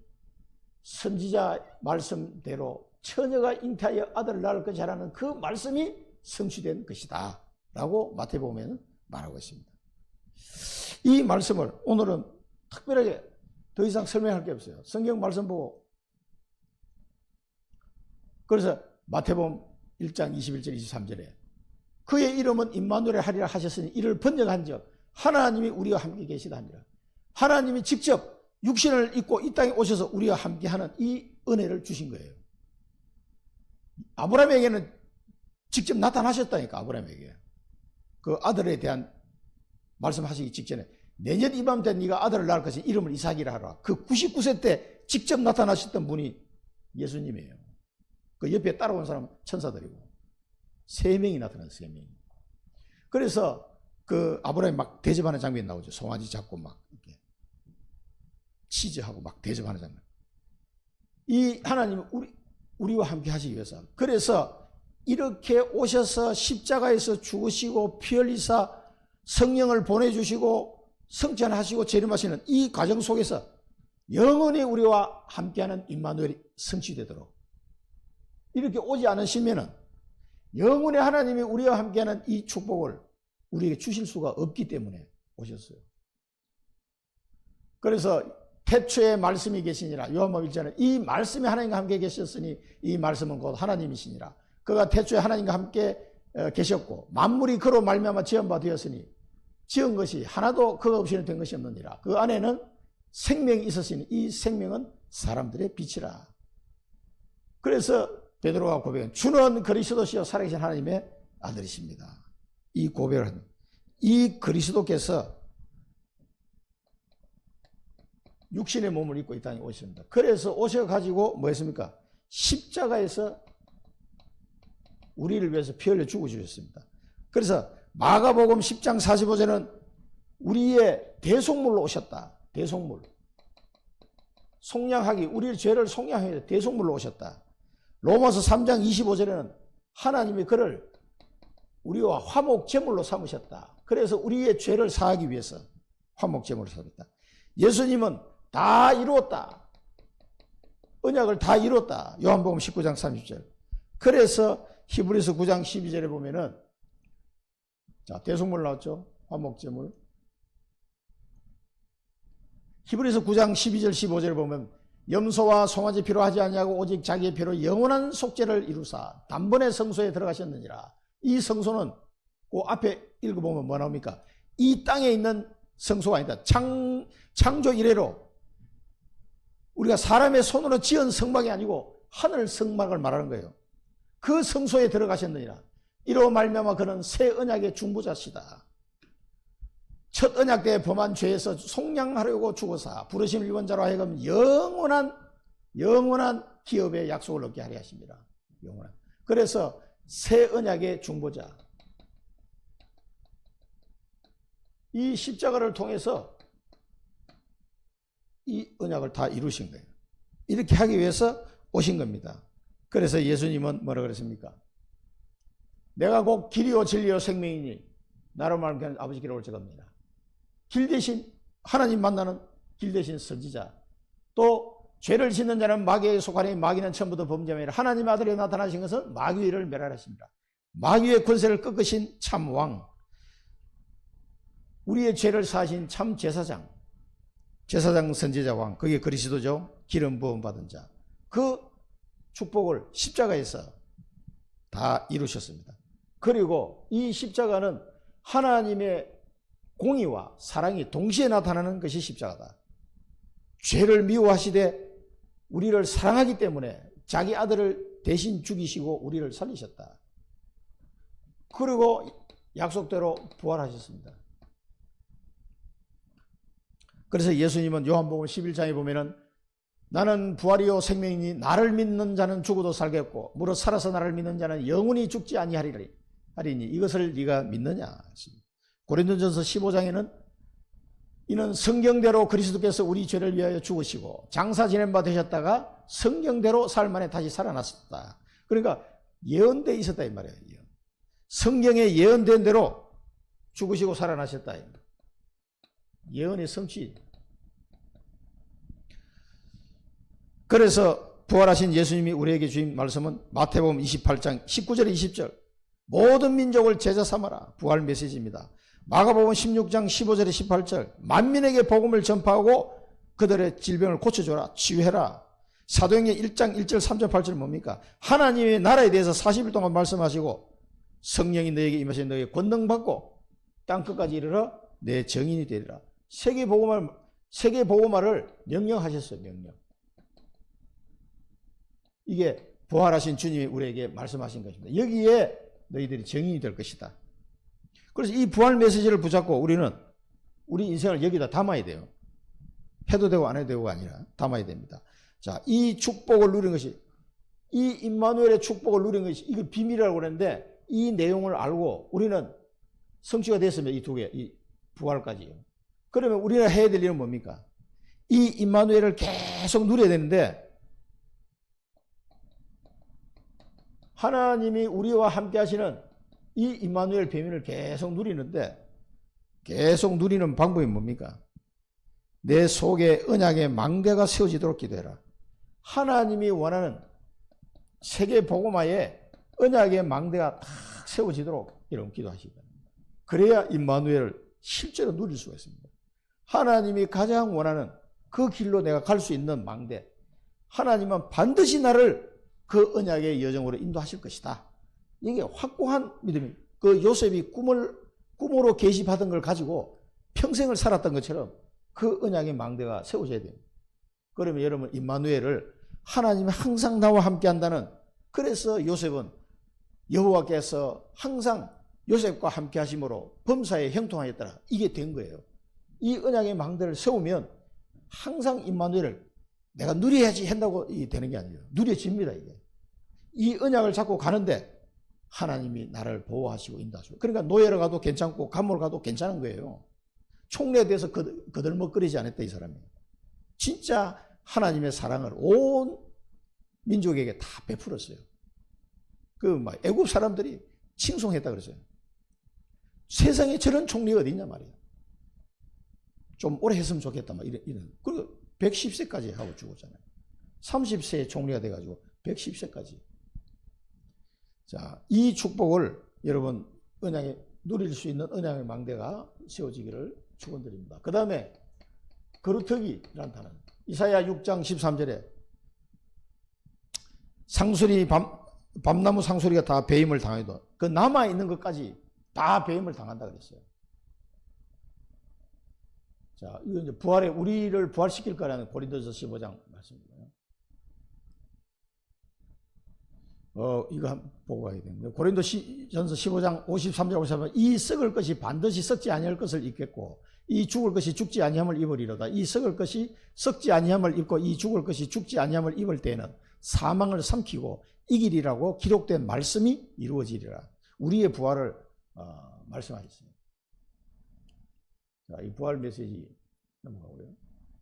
선지자 말씀대로 처녀가 잉태하여 아들을 낳을 것이라는 그 말씀이 성취된 것이다 라고 마태복음에는 말하고 있습니다. 이 말씀을 오늘은 특별하게 더 이상 설명할 게 없어요. 성경 말씀 보고, 그래서 마태복음 1장 21절 23절에 그의 이름은 임마누엘 하리라 하셨으니 이를 번역한 적 하나님이 우리와 함께 계시다 하니라. 하나님이 직접 육신을 입고 이 땅에 오셔서 우리와 함께하는 이 은혜를 주신 거예요. 아브라함에게는 직접 나타나셨다니까. 아브라함에게 그 아들에 대한 말씀하시기 직전에 내년 이맘 때 네가 아들을 낳을 것이 이름을 이삭이라 하라. 그 99세 때 직접 나타나셨던 분이 예수님이에요. 그 옆에 따라온 사람은 천사들이고 3명이 나타났어요. 3명이. 그래서 그 아브라함이 막 대접하는 장면이 나오죠. 송아지 잡고 막 이렇게 치즈하고 막 대접하는 장면. 이 하나님은 우리와 함께 하시기 위해서, 그래서 이렇게 오셔서 십자가에서 죽으시고 피 흘리사 성령을 보내주시고 성찬하시고 재림하시는 이 과정 속에서 영원히 우리와 함께하는 임마누엘이 성취되도록 이렇게 오지 않으시면은 영원히 하나님이 우리와 함께하는 이 축복을 우리에게 주실 수가 없기 때문에 오셨어요. 그래서 태초에 말씀이 계시니라. 요한복음 1장에 이 말씀이 하나님과 함께 계셨으니 이 말씀은 곧 하나님이시니라. 그가 태초에 하나님과 함께 계셨고 만물이 그로 말미암아 지은 바 되었으니 지은 것이 하나도 그가 없이는 된 것이 없느니라. 그 안에는 생명이 있었으니 이 생명은 사람들의 빛이라. 그래서 베드로가 고백한 주는 그리스도시요 살아계신 하나님의 아들이십니다. 이 고백을 합니다. 이 그리스도께서 육신의 몸을 입고 이 땅에 오셨습니다. 그래서 오셔가지고 뭐 했습니까? 십자가에서 우리를 위해서 피 흘려 죽어주셨습니다. 그래서 마가복음 10장 45절은 우리의 대속물로 오셨다. 대속물. 속량하기, 우리의 죄를 속량하기 위해서 대속물로 오셨다. 로마서 3장 25절에는 하나님이 그를 우리와 화목제물로 삼으셨다. 그래서 우리의 죄를 사하기 위해서 화목제물로 삼았다. 예수님은 다 이루었다. 언약을 다 이뤘다. 요한복음 19장 30절. 그래서 히브리서 9장 12절에 보면은 자, 대속물 나왔죠? 화목제물. 히브리서 9장 12절 15절에 보면 염소와 송아지 피로 하지 아니하고 오직 자기의 피로 영원한 속죄를 이루사 단번에 성소에 들어가셨느니라. 이 성소는 그 앞에 읽어보면 뭐 나옵니까? 이 땅에 있는 성소가 아니다. 창조 이래로 우리가 사람의 손으로 지은 성막이 아니고 하늘 성막을 말하는 거예요. 그 성소에 들어가셨느니라. 이로 말미암아 그는 새 언약의 중보자시다. 첫 언약 때 범한 죄에서 속량하려고 죽어사 부르심 유언자로 하여금 영원한 기업의 약속을 얻게 하려 하십니다. 영원한. 그래서 새 언약의 중보자. 이 십자가를 통해서 이 언약을 다 이루신 거예요. 이렇게 하기 위해서 오신 겁니다. 그래서 예수님은 뭐라 그랬습니까? 내가 곧 길이요 진리요 생명이니 나로 말하면 아버지 길에 올 자가 없느니라. 길 대신 하나님 만나는 길 대신 선지자. 또 죄를 짓는 자는 마귀에 속하니 마귀는 처음부터 범죄함이라. 하나님의 아들이 나타나신 것은 마귀를 멸하십니다. 마귀의 권세를 꺾으신 참 왕. 우리의 죄를 사하신 참 제사장. 제사장 선지자 왕. 그게 그리스도죠. 기름 부음 받은 자. 그 축복을 십자가에서 다 이루셨습니다. 그리고 이 십자가는 하나님의 공의와 사랑이 동시에 나타나는 것이 십자가다. 죄를 미워하시되 우리를 사랑하기 때문에 자기 아들을 대신 죽이시고 우리를 살리셨다. 그리고 약속대로 부활하셨습니다. 그래서 예수님은 요한복음 11장에 보면은 나는 부활이요 생명이니 나를 믿는 자는 죽어도 살겠고 무릇 살아서 나를 믿는 자는 영원히 죽지 아니하리니 이것을 네가 믿느냐. 고린도전서 15장에는 이는 성경대로 그리스도께서 우리 죄를 위하여 죽으시고 장사 지낸 바 되셨다가 성경대로 사흘 만에 다시 살아났었다. 그러니까 예언되어 있었다 이 말이에요. 성경에 예언된 대로 죽으시고 살아나셨다. 예언의 성취. 그래서 부활하신 예수님이 우리에게 주신 말씀은 마태복음 28장 19절 20절 모든 민족을 제자 삼아라. 부활 메시지입니다. 마가복음 16장 15절에 18절 만민에게 복음을 전파하고 그들의 질병을 고쳐줘라. 치유해라. 사도행전 1장 1절 3절 8절 뭡니까? 하나님의 나라에 대해서 40일 동안 말씀하시고 성령이 너에게 임하신 너에게 권능 받고 땅끝까지 이르러 내 정인이 되리라. 세계 복음화를 명령하셨어요. 명령. 이게 부활하신 주님이 우리에게 말씀하신 것입니다. 여기에 너희들이 정인이 될 것이다. 그래서 이 부활 메시지를 붙잡고 우리는 우리 인생을 여기다 담아야 돼요. 해도 되고 안 해도 되고가 아니라 담아야 됩니다. 자, 이 축복을 누린 것이, 이 임마누엘의 축복을 누린 것이, 이거 비밀이라고 그러는데 이 내용을 알고 우리는 성취가 됐으면 이 두 개, 이 부활까지요. 그러면 우리가 해야 될 일은 뭡니까? 이 임마누엘을 계속 누려야 되는데 하나님이 우리와 함께 하시는 이 임마누엘 비밀을 계속 누리는데 계속 누리는 방법이 뭡니까? 내 속에 언약의 망대가 세워지도록 기도해라. 하나님이 원하는 세계 복음화에 언약의 망대가 탁 세워지도록 이런 기도하시기 바랍니다. 그래야 임마누엘을 실제로 누릴 수가 있습니다. 하나님이 가장 원하는 그 길로 내가 갈 수 있는 망대. 하나님은 반드시 나를 그 언약의 여정으로 인도하실 것이다. 이게 확고한 믿음이. 그 요셉이 꿈으로 계시받은 걸 가지고 평생을 살았던 것처럼 그 언약의 망대가 세워져야 됩니다. 그러면 여러분 임마누엘을 하나님이 항상 나와 함께한다는, 그래서 요셉은 여호와께서 항상 요셉과 함께 하심으로 범사에 형통하였더라. 이게 된 거예요. 이 언약의 망대를 세우면 항상 임마누엘을 내가 누려야지 한다고 되는 게 아니에요. 누려집니다. 이게. 이 언약을 잡고 가는데 하나님이 나를 보호하시고 인도하시고, 그러니까 노예로 가도 괜찮고 감옥을 가도 괜찮은 거예요. 총리에 대해서 거들먹거리지 않았다 이 사람이. 진짜 하나님의 사랑을 온 민족에게 다 베풀었어요. 애굽 사람들이 칭송했다 그랬어요. 세상에 저런 총리가 어디 있냐 말이에요. 좀 오래 했으면 좋겠다 막 이런. 그리고 110세까지 하고 죽었잖아요. 30세에 총리가 돼가지고 110세까지. 자, 이 축복을 여러분 누릴 수 있는 언약의 망대가 세워지기를 축원드립니다. 그 다음에 거루터기라는 단어. 이사야 6장 13절에 밤나무 상수리가 다 배임을 당해도 그 남아있는 것까지 다 배임을 당한다 그랬어요. 자, 이거 이제 우리를 부활시킬 거라는 고린도서 15장 말씀입니다. 이거 한번 보고 가야 됩니다. 고린도전서 15장 53절 54절 이 썩을 것이 반드시 썩지 아니할 것을 입겠고 이 죽을 것이 죽지 아니함을 입으리로다. 이 썩을 것이 썩지 아니함을 입고 이 죽을 것이 죽지 아니함을 입을 때에는 사망을 삼키고 이기리라고 기록된 말씀이 이루어지리라. 우리의 부활을 말씀하셨습니다. 자, 이 부활 메시지 넘어가고요.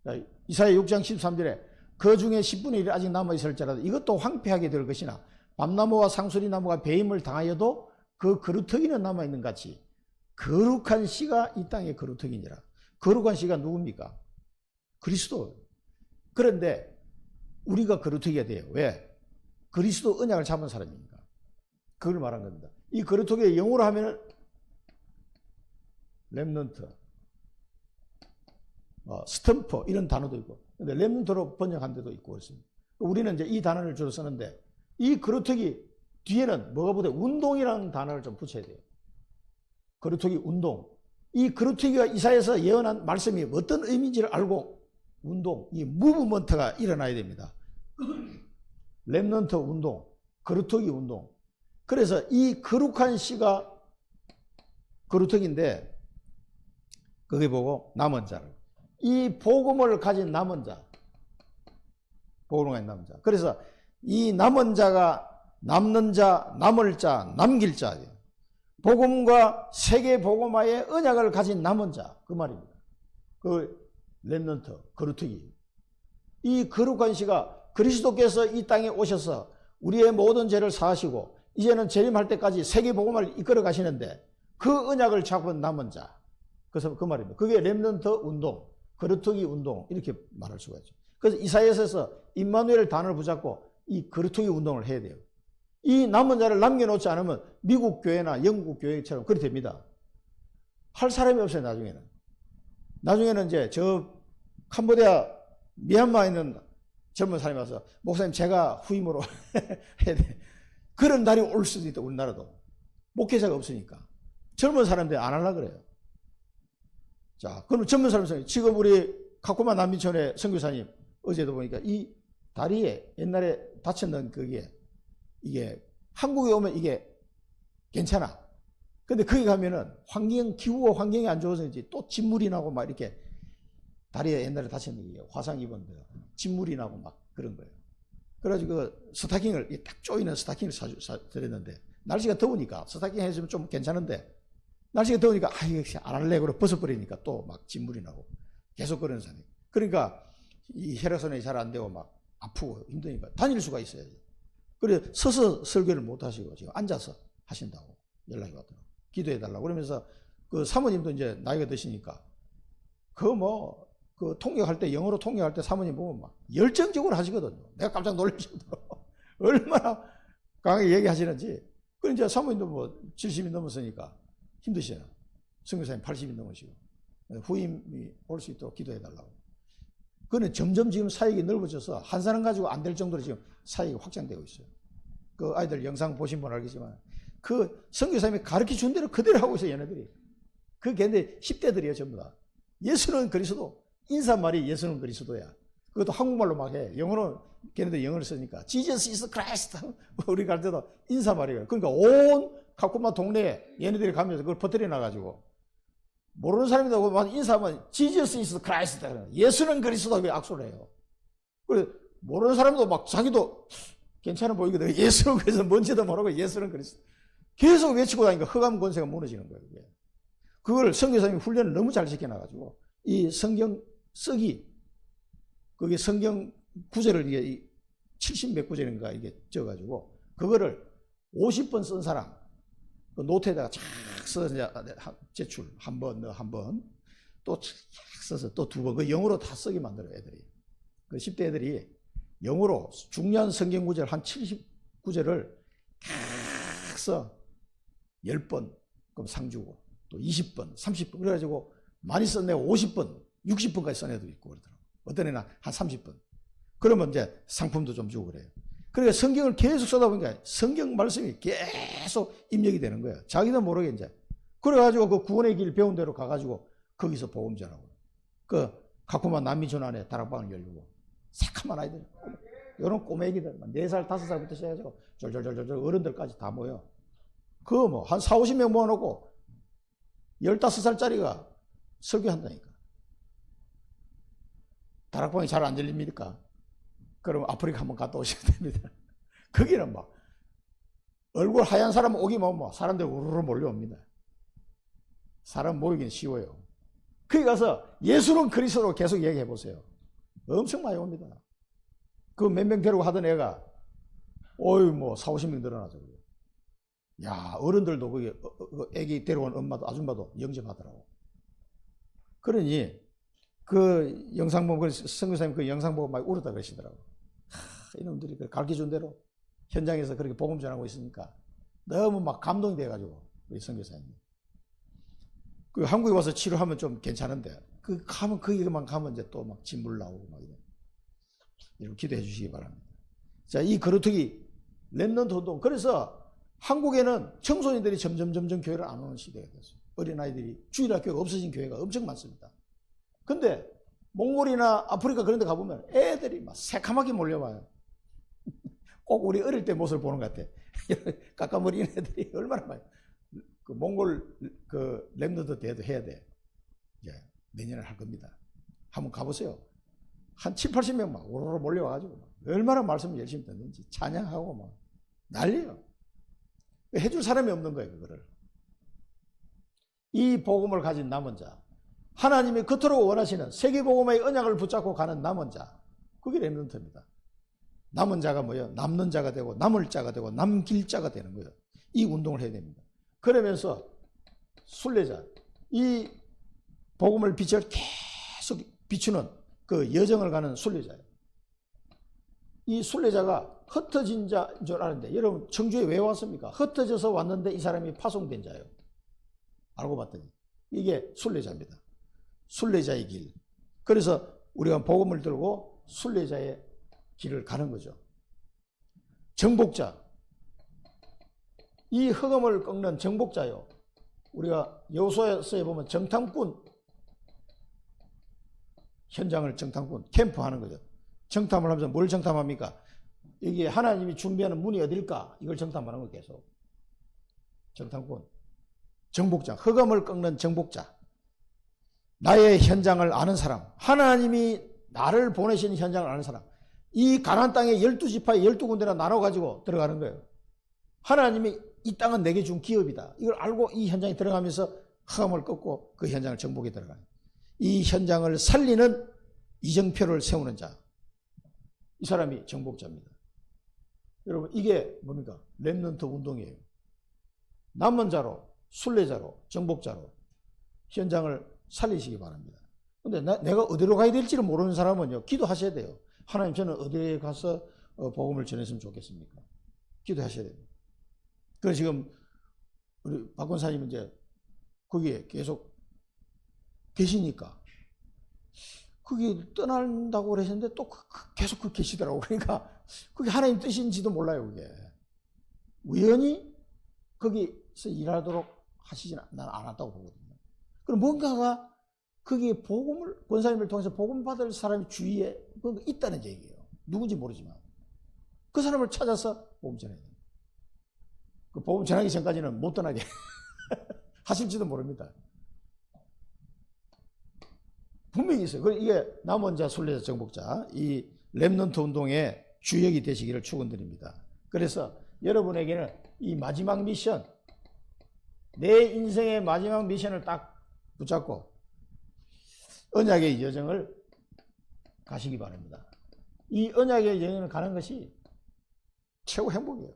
자, 이사야 6장 13절에 그 중에 10분의 1이 아직 남아있을지라도 이것도 황폐하게 될 것이나 밤나무와 상수리나무가 배임을 당하여도 그 거루터기는 남아있는 같이 거룩한 씨가 이 땅의 거루터기니라. 거룩한 씨가 누굽니까? 그리스도. 그런데 우리가 거루터기가 돼요. 왜? 그리스도 언약을 잡은 사람이니까. 그걸 말한 겁니다. 이 거루터기의 영어로 하면은 렘넌트, 스탬퍼 이런 단어도 있고, 근데 렘넌트로 번역한 데도 있고 그렇습니다. 우리는 이제 이 단어를 주로 쓰는데 이 거루터기 뒤에는 뭐가 붙어요? 운동이라는 단어를 좀 붙여야 돼요. 거루터기 운동. 이 거루터기가 이사야에서 예언한 말씀이 어떤 의미인지를 알고 운동, 이 무브먼트가 일어나야 됩니다. 렘넌트 운동, 거루터기 운동. 그래서 이 거룩한 씨가 거루터기인데 거기 보고 남은 자를, 이 복음을 가진 남은 자, 복음을 가진 남은 자. 그래서 이 남은 자가 남는 자, 남을 자, 남길 자. 복음과 세계 복음화의 언약을 가진 남은 자, 그 말입니다. 그 렘넌트, 거루터기. 이 거룩한 씨가 그리스도께서 이 땅에 오셔서 우리의 모든 죄를 사하시고 이제는 재림할 때까지 세계 복음을 이끌어 가시는데 그 언약을 잡은 남은 자. 그래서 그 말입니다. 그게 렘넌트 운동, 거루터기 운동 이렇게 말할 수가 있죠. 그래서 이사야서에서 임마누엘 단어를 붙잡고 이 거루터기 운동을 해야 돼요. 이 남은 자를 남겨놓지 않으면 미국 교회나 영국 교회처럼 그렇게 됩니다. 할 사람이 없어요. 나중에는 이제 저 캄보디아 미얀마에 있는 젊은 사람이 와서 목사님 제가 후임으로 해야 돼. 그런 날이 올 수도 있다. 우리나라도 목회자가 없으니까 젊은 사람들이 안 하려고 그래요. 자, 그럼 젊은 사람들 지금 우리 카코마 난민촌의 선교사님 어제도 보니까 이 다리에 옛날에 다쳤던 그게 이게 한국에 오면 이게 괜찮아. 근데 거기 가면은 기후가 환경이 안 좋아서인지 또 진물이 나고 막 이렇게 다리에 옛날에 다쳤는 게 화상 입었는데 진물이 나고 막 그런 거예요. 그래가지고 그 스타킹을 딱 조이는 스타킹을 사드렸는데 날씨가 더우니까 스타킹 해주면 좀 괜찮은데 날씨가 더우니까 이거 안 할래 그러고 벗어버리니까 또 막 진물이 나고 계속 그러는 사람이. 그러니까 이 혈액순환이 잘 안 되고 막 아프고 힘드니까 다닐 수가 있어야지. 그래 서서 설교를 못 하시고 지금 앉아서 하신다고 연락이 왔더라고요. 기도해달라고. 그러면서 그 사모님도 이제 나이가 드시니까 그 통역할 때 영어로 통역할 때 사모님 보면 막 열정적으로 하시거든요. 내가 깜짝 놀랄 정도로 얼마나 강하게 얘기하시는지. 그럼 이제 사모님도 뭐 70이 넘었으니까 힘드시잖아요. 선교사님 80이 넘으시고 후임이 올 수 있도록 기도해달라고. 그는 점점 지금 사역이 넓어져서 한 사람 가지고 안 될 정도로 지금 사역이 확장되고 있어요. 그 아이들 영상 보신 분 알겠지만 그 선교사님이 가르쳐 준 대로 그대로 하고 있어요. 얘네들이. 그 걔네 10대들이에요. 전부 다. 예수는 그리스도. 인사말이 예수는 그리스도야. 그것도 한국말로 막 해. 영어는 걔네들 영어를 쓰니까 Jesus is Christ. 우리 갈 때도 인사말이에요. 그러니까 온 카쿠마 동네에 얘네들이 가면서 그걸 퍼뜨려 놔가지고 모르는 사람이라고 막 인사하면 Jesus is Christ. 예수는 그리스도 악수를 해요. 그래 모르는 사람도 막 자기도 괜찮아 보이거든. 예수는 그리스도 뭔지도 모르고 예수는 그리스도. 계속 외치고 다니니까 흑암 권세가 무너지는 거예요. 그게. 그걸 선교사님이 훈련을 너무 잘 시켜놔가지고 이 성경 쓰기 그게 성경 구절을 이게 70몇 구절인가 이게 적어가지고 그거를 50번 쓴 사람 그 노트에다가 쫙 써서 제출 한 번, 한 번 또 쫙 써서 또 두 번 그 영어로 다 쓰게 만들어요 애들이. 그 10대 애들이 영어로 중요한 성경 구절 한 70구절을 쫙 써 10번 그럼 상 주고 또 20번, 30번 그래가지고 많이 쓴 애가 50번, 60번까지 쓴 애도 있고 그러더라고. 어떤 애는 한 30번. 그러면 이제 상품도 좀 주고 그래요. 그러니까 성경을 계속 쓰다 보니까 성경 말씀이 계속 입력이 되는 거예요. 자기도 모르게 이제. 그래가지고 그 구원의 길 배운 대로 가가지고 거기서 복음 전하고. 그 가쿠마 남미촌 안에 다락방을 열고 새카만 아이들. 이런 꼬매기들 4살, 5살부터 시작해가지고 졸졸졸졸 어른들까지 다 모여. 그거 뭐 한 4, 50명 모아놓고 15살짜리가 설교한다니까. 다락방이 잘 안 열립니까? 그럼 아프리카 한번 갔다 오셔야 됩니다. 거기는 막 얼굴 하얀 사람 오기만 뭐 사람들 우르르 몰려옵니다. 사람 모이긴 쉬워요. 거기 가서 예수는 그리스도로 계속 얘기해 보세요. 엄청 많이 옵니다. 그 몇 명 데리고 하던 애가 어이 뭐 4, 50명 늘어나죠. 야 어른들도 거기 애기 데려온 엄마도 아줌마도 영접하더라고. 그러니 그 영상 보고 선교사님 그 영상 보고 막 울었다 그러시더라고. 이놈들이 가르쳐준 대로 현장에서 그렇게 복음 전하고 있으니까 너무 막 감동이 돼가지고 우리 선교사님. 그 한국에 와서 치료하면 좀 괜찮은데 그 가면 거기만 가면 이제 또 막 진물 나오고 막 이런 기도해 주시기 바랍니다. 자, 이 거루터기 렘넌트 운동. 그래서 한국에는 청소년들이 점점 교회를 안 오는 시대가 됐어요. 어린아이들이 주일학교가 없어진 교회가 엄청 많습니다. 근데 몽골이나 아프리카 그런 데 가보면 애들이 막 새카맣게 몰려와요. 꼭 우리 어릴 때 모습을 보는 것 같아. 깎아머리는 애들이 얼마나 많아요. 그 몽골 그 렘넌트 대회도 해야 돼. 이제 내년에 할 겁니다. 한번 가보세요. 한 7, 80명 막 오로로 몰려와가지고 막 얼마나 말씀을 열심히 듣는지 찬양하고 막 난리예요. 해줄 사람이 없는 거예요, 그거를. 이 복음을 가진 남은 자, 하나님이 그토록 원하시는 세계복음의 언약을 붙잡고 가는 남은 자, 그게 렘넌트입니다. 남은 자가 뭐예요? 남는 자가 되고 남을 자가 되고 남길 자가 되는 거예요. 이 운동을 해야 됩니다. 그러면서 순례자, 이 복음을 빛을 계속 비추는 그 여정을 가는 순례자예요. 이 순례자가 흩어진 자인 줄 아는데 여러분 청주에 왜 왔습니까? 흩어져서 왔는데 이 사람이 파송된 자예요. 알고 봤더니 이게 순례자입니다. 순례자의 길. 그래서 우리가 복음을 들고 순례자의 길을 가는 거죠. 정복자. 이 흑암을 꺾는 정복자요. 우리가 여호수아서에 보면 정탐꾼, 현장을 정탐꾼, 캠프하는 거죠. 정탐을 하면서 뭘 정탐합니까? 이게 하나님이 준비하는 문이 어딜까? 이걸 정탐하는 거 계속. 정탐꾼, 정복자, 흑암을 꺾는 정복자. 나의 현장을 아는 사람, 하나님이 나를 보내신 현장을 아는 사람. 이 가나안 땅에 12지파에 12군데나 나눠가지고 들어가는 거예요. 하나님이 이 땅은 내게 준 기업이다. 이걸 알고 이 현장에 들어가면서 흑암을 꺾고 그 현장을 정복에 들어가는. 이 현장을 살리는 이정표를 세우는 자. 이 사람이 정복자입니다. 여러분 이게 뭡니까? 렘넌트 운동이에요. 남은 자로, 순례자로, 정복자로 현장을 살리시기 바랍니다. 근데 내가 어디로 가야 될지를 모르는 사람은요, 기도하셔야 돼요. 하나님, 저는 어디에 가서 복음을 전했으면 좋겠습니까? 기도하셔야 됩니다. 그래서 지금 우리 박 권사님은 이제 거기에 계속 계시니까 그게 떠난다고 그러셨는데 또 계속 계시더라고. 그러니까 그게 하나님 뜻인지도 몰라요. 그게 우연히 거기서 일하도록 하시지는 난 않았다고 보거든요. 그럼 뭔가가 거기에 복음을 권사님을 통해서 복음 받을 사람이 주위에 있다는 얘기예요. 누군지 모르지만 그 사람을 찾아서 복음 전해야 돼요. 그 복음 전하기 전까지는 못 떠나게 하실지도 모릅니다. 분명히 있어요. 이게 남은 자, 순례자, 정복자, 이 렘넌트 운동의 주역이 되시기를 축원드립니다. 그래서 여러분에게는 이 마지막 미션, 내 인생의 마지막 미션을 딱 붙잡고 언약의 여정을 가시기 바랍니다. 이 언약의 여정을 가는 것이 최고 행복이에요.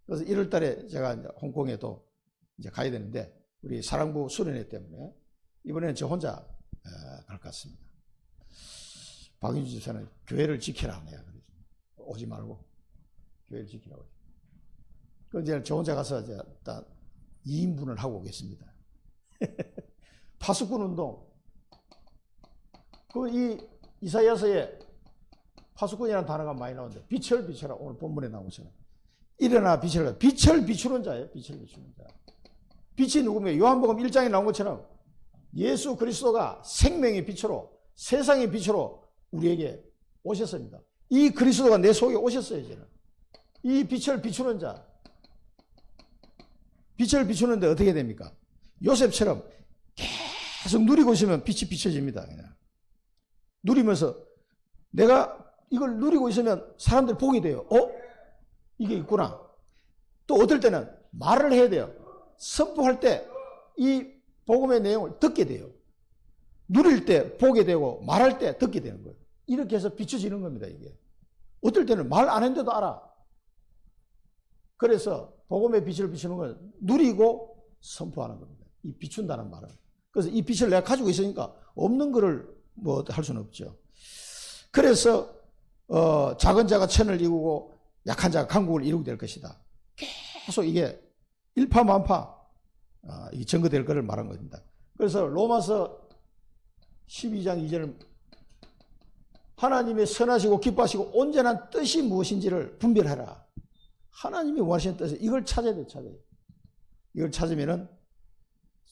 그래서 1월 달에 제가 이제 홍콩에 또 이제 가야 되는데 우리 사랑부 수련회 때문에 이번에는 저 혼자 갈 것 같습니다. 박윤주 집사는 교회를 지키라 내가 그러죠. 오지 말고 교회를 지키라고. 그 이제 저 혼자 가서 이제 딱 2인분을 하고 오겠습니다. 파수꾼 운동. 그 이 이사야서에 파수꾼이라는 단어가 많이 나오는데 빛을 비춰라. 오늘 본문에 나온 것처럼 일어나 빛을 비추는 자예요. 빛을 비추는 자. 빛이 누구며 요한복음 1장에 나온 것처럼 예수 그리스도가 생명의 빛으로 세상의 빛으로 우리에게 오셨습니다. 이 그리스도가 내 속에 오셨어요. 이제는 이 빛을 비추는 자. 빛을 비추는데 어떻게 됩니까? 요셉처럼 계속 누리고 있으면 빛이 비춰집니다. 그냥. 누리면서 내가 이걸 누리고 있으면 사람들이 보게 돼요. 이게 있구나. 또 어떨 때는 말을 해야 돼요. 선포할 때 이 복음의 내용을 듣게 돼요. 누릴 때 보게 되고 말할 때 듣게 되는 거예요. 이렇게 해서 비춰지는 겁니다. 이게 어떨 때는 말 안 했는데도 알아. 그래서 복음의 빛을 비추는 건 누리고 선포하는 겁니다. 이 비춘다는 말은. 그래서 이 빛을 내가 가지고 있으니까 없는 거를 뭐 할 수는 없죠. 그래서 작은 자가 천을 이루고 약한 자가 강국을 이루게 될 것이다. 계속 이게 일파만파 이 증거될 것을 말한 겁니다. 그래서 로마서 12장 2절은 하나님의 선하시고 기뻐하시고 온전한 뜻이 무엇인지를 분별하라. 하나님이 원하시는 뜻을 이걸 찾아야 돼. 이걸 찾으면은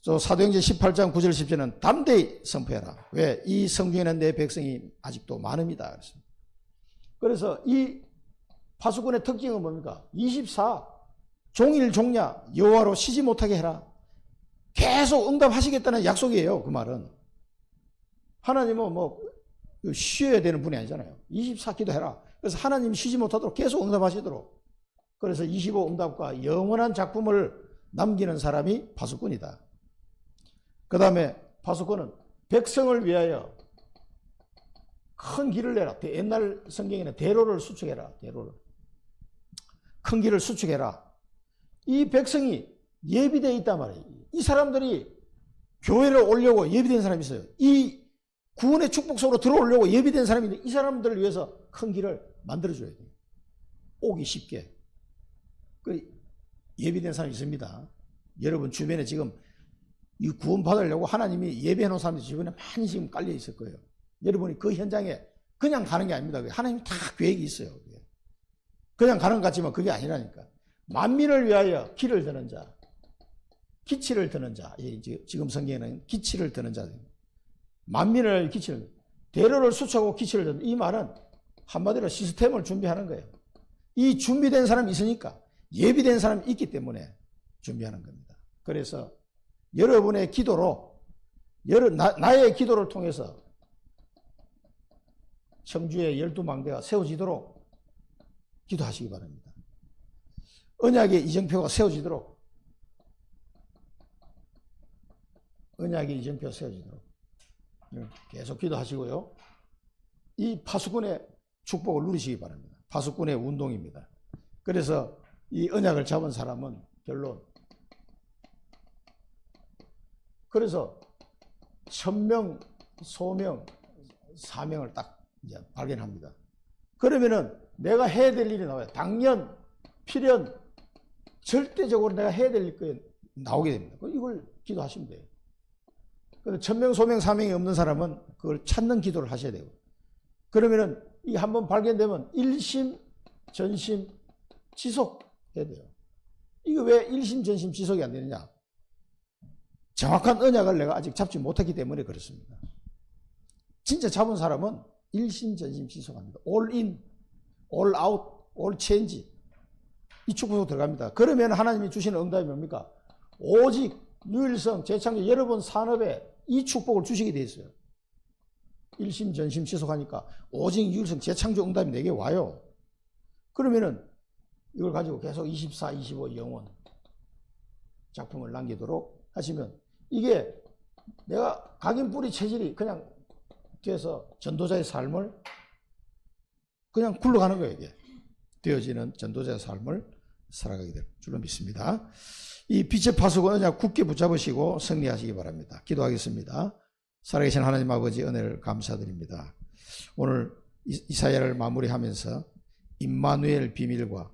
또 사도행전 18장 9절 10절은 담대히 선포해라. 왜? 이 성경에는 내 백성이 아직도 많습니다. 그래서 이 파수꾼의 특징은 뭡니까? 24 종일 종야 여호와로 쉬지 못하게 해라. 계속 응답하시겠다는 약속이에요. 그 말은 하나님은 뭐 쉬어야 되는 분이 아니잖아요. 24 기도해라. 그래서 하나님이 쉬지 못하도록 계속 응답하시도록. 그래서 25 응답과 영원한 작품을 남기는 사람이 파수꾼이다. 그 다음에 파수꾼은 백성을 위하여 큰 길을 내라. 옛날 성경에는 대로를 수축해라. 대로를. 큰 길을 수축해라. 이 백성이 예비되어 있단 말이에요. 이 사람들이 교회를 오려고 예비된 사람이 있어요. 이 구원의 축복 속으로 들어오려고 예비된 사람이 있는데 이 사람들을 위해서 큰 길을 만들어줘야 돼요. 오기 쉽게. 그 예비된 사람이 있습니다. 여러분 주변에 지금 이 구원 받으려고 하나님이 예배해 놓은 사람들이 주변에 많이 지금 깔려 있을 거예요. 여러분이 그 현장에 그냥 가는 게 아닙니다. 하나님 다 계획이 있어요. 그냥 가는 것 같지만 그게 아니라니까. 만민을 위하여 기를 드는 자, 기치를 드는 자. 지금 성경에는 기치를 드는 자. 만민을 위하여 기치를, 대로를 수축하고 기치를 드는. 이 말은 한마디로 시스템을 준비하는 거예요. 이 준비된 사람이 있으니까, 예비된 사람이 있기 때문에 준비하는 겁니다. 그래서 여러분의 기도로, 나의 기도를 통해서 청주의 12망대가 세워지도록 기도하시기 바랍니다. 언약의 이정표가 세워지도록, 언약의 이정표가 세워지도록 계속 기도하시고요. 이 파수꾼의 축복을 누리시기 바랍니다. 파수꾼의 운동입니다. 그래서 이 언약을 잡은 사람은 결론, 그래서 천명, 소명, 사명을 딱 이제 발견합니다. 그러면은 내가 해야 될 일이 나와요. 당연, 필연, 절대적으로 내가 해야 될 일이 나오게 됩니다. 이걸 기도하시면 돼요. 천명, 소명, 사명이 없는 사람은 그걸 찾는 기도를 하셔야 되고, 그러면은 이 한번 발견되면 일심, 전심, 지속해야 돼요. 이거 왜 일심, 전심, 지속이 안 되느냐? 정확한 언약을 내가 아직 잡지 못했기 때문에 그렇습니다. 진짜 잡은 사람은 일심, 전심, 지속합니다. all in, all out, all change. 이 축복으로 들어갑니다. 그러면 하나님이 주시는 응답이 뭡니까? 오직 유일성, 재창조, 여러분 산업에 이 축복을 주시게 돼 있어요. 일심, 전심, 지속하니까 오직 유일성, 재창조 응답이 내게 와요. 그러면은 이걸 가지고 계속 24, 25 영원 작품을 남기도록 하시면, 이게 내가 각인 뿌리 체질이 그냥 돼서 전도자의 삶을 그냥 굴러가는 거예요. 이게 되어지는 전도자의 삶을 살아가게 될 줄로 믿습니다. 이 빛의 파수꾼 언약 굳게 붙잡으시고 승리하시기 바랍니다. 기도하겠습니다. 살아계신 하나님 아버지, 은혜를 감사드립니다. 오늘 이사야를 마무리하면서 임마누엘 비밀과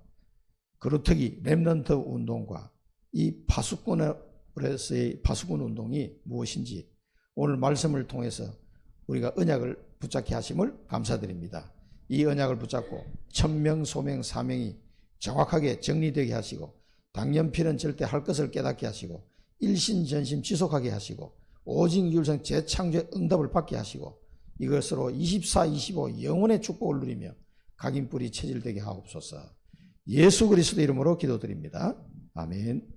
그루터기 렘넌트 운동과 이 파수꾼으로서의 파수꾼 운동이 무엇인지 오늘 말씀을 통해서 우리가 언약을 붙잡게 하심을 감사드립니다. 이 언약을 붙잡고 천명, 소명, 사명이 정확하게 정리되게 하시고, 당연필은 절대 할 것을 깨닫게 하시고, 일심, 전심 지속하게 하시고, 오직 유일성 재창조의 응답을 받게 하시고, 이것으로 24, 25 영원의 축복을 누리며 각인뿌리 체질되게 하옵소서. 예수 그리스도 이름으로 기도드립니다. 아멘.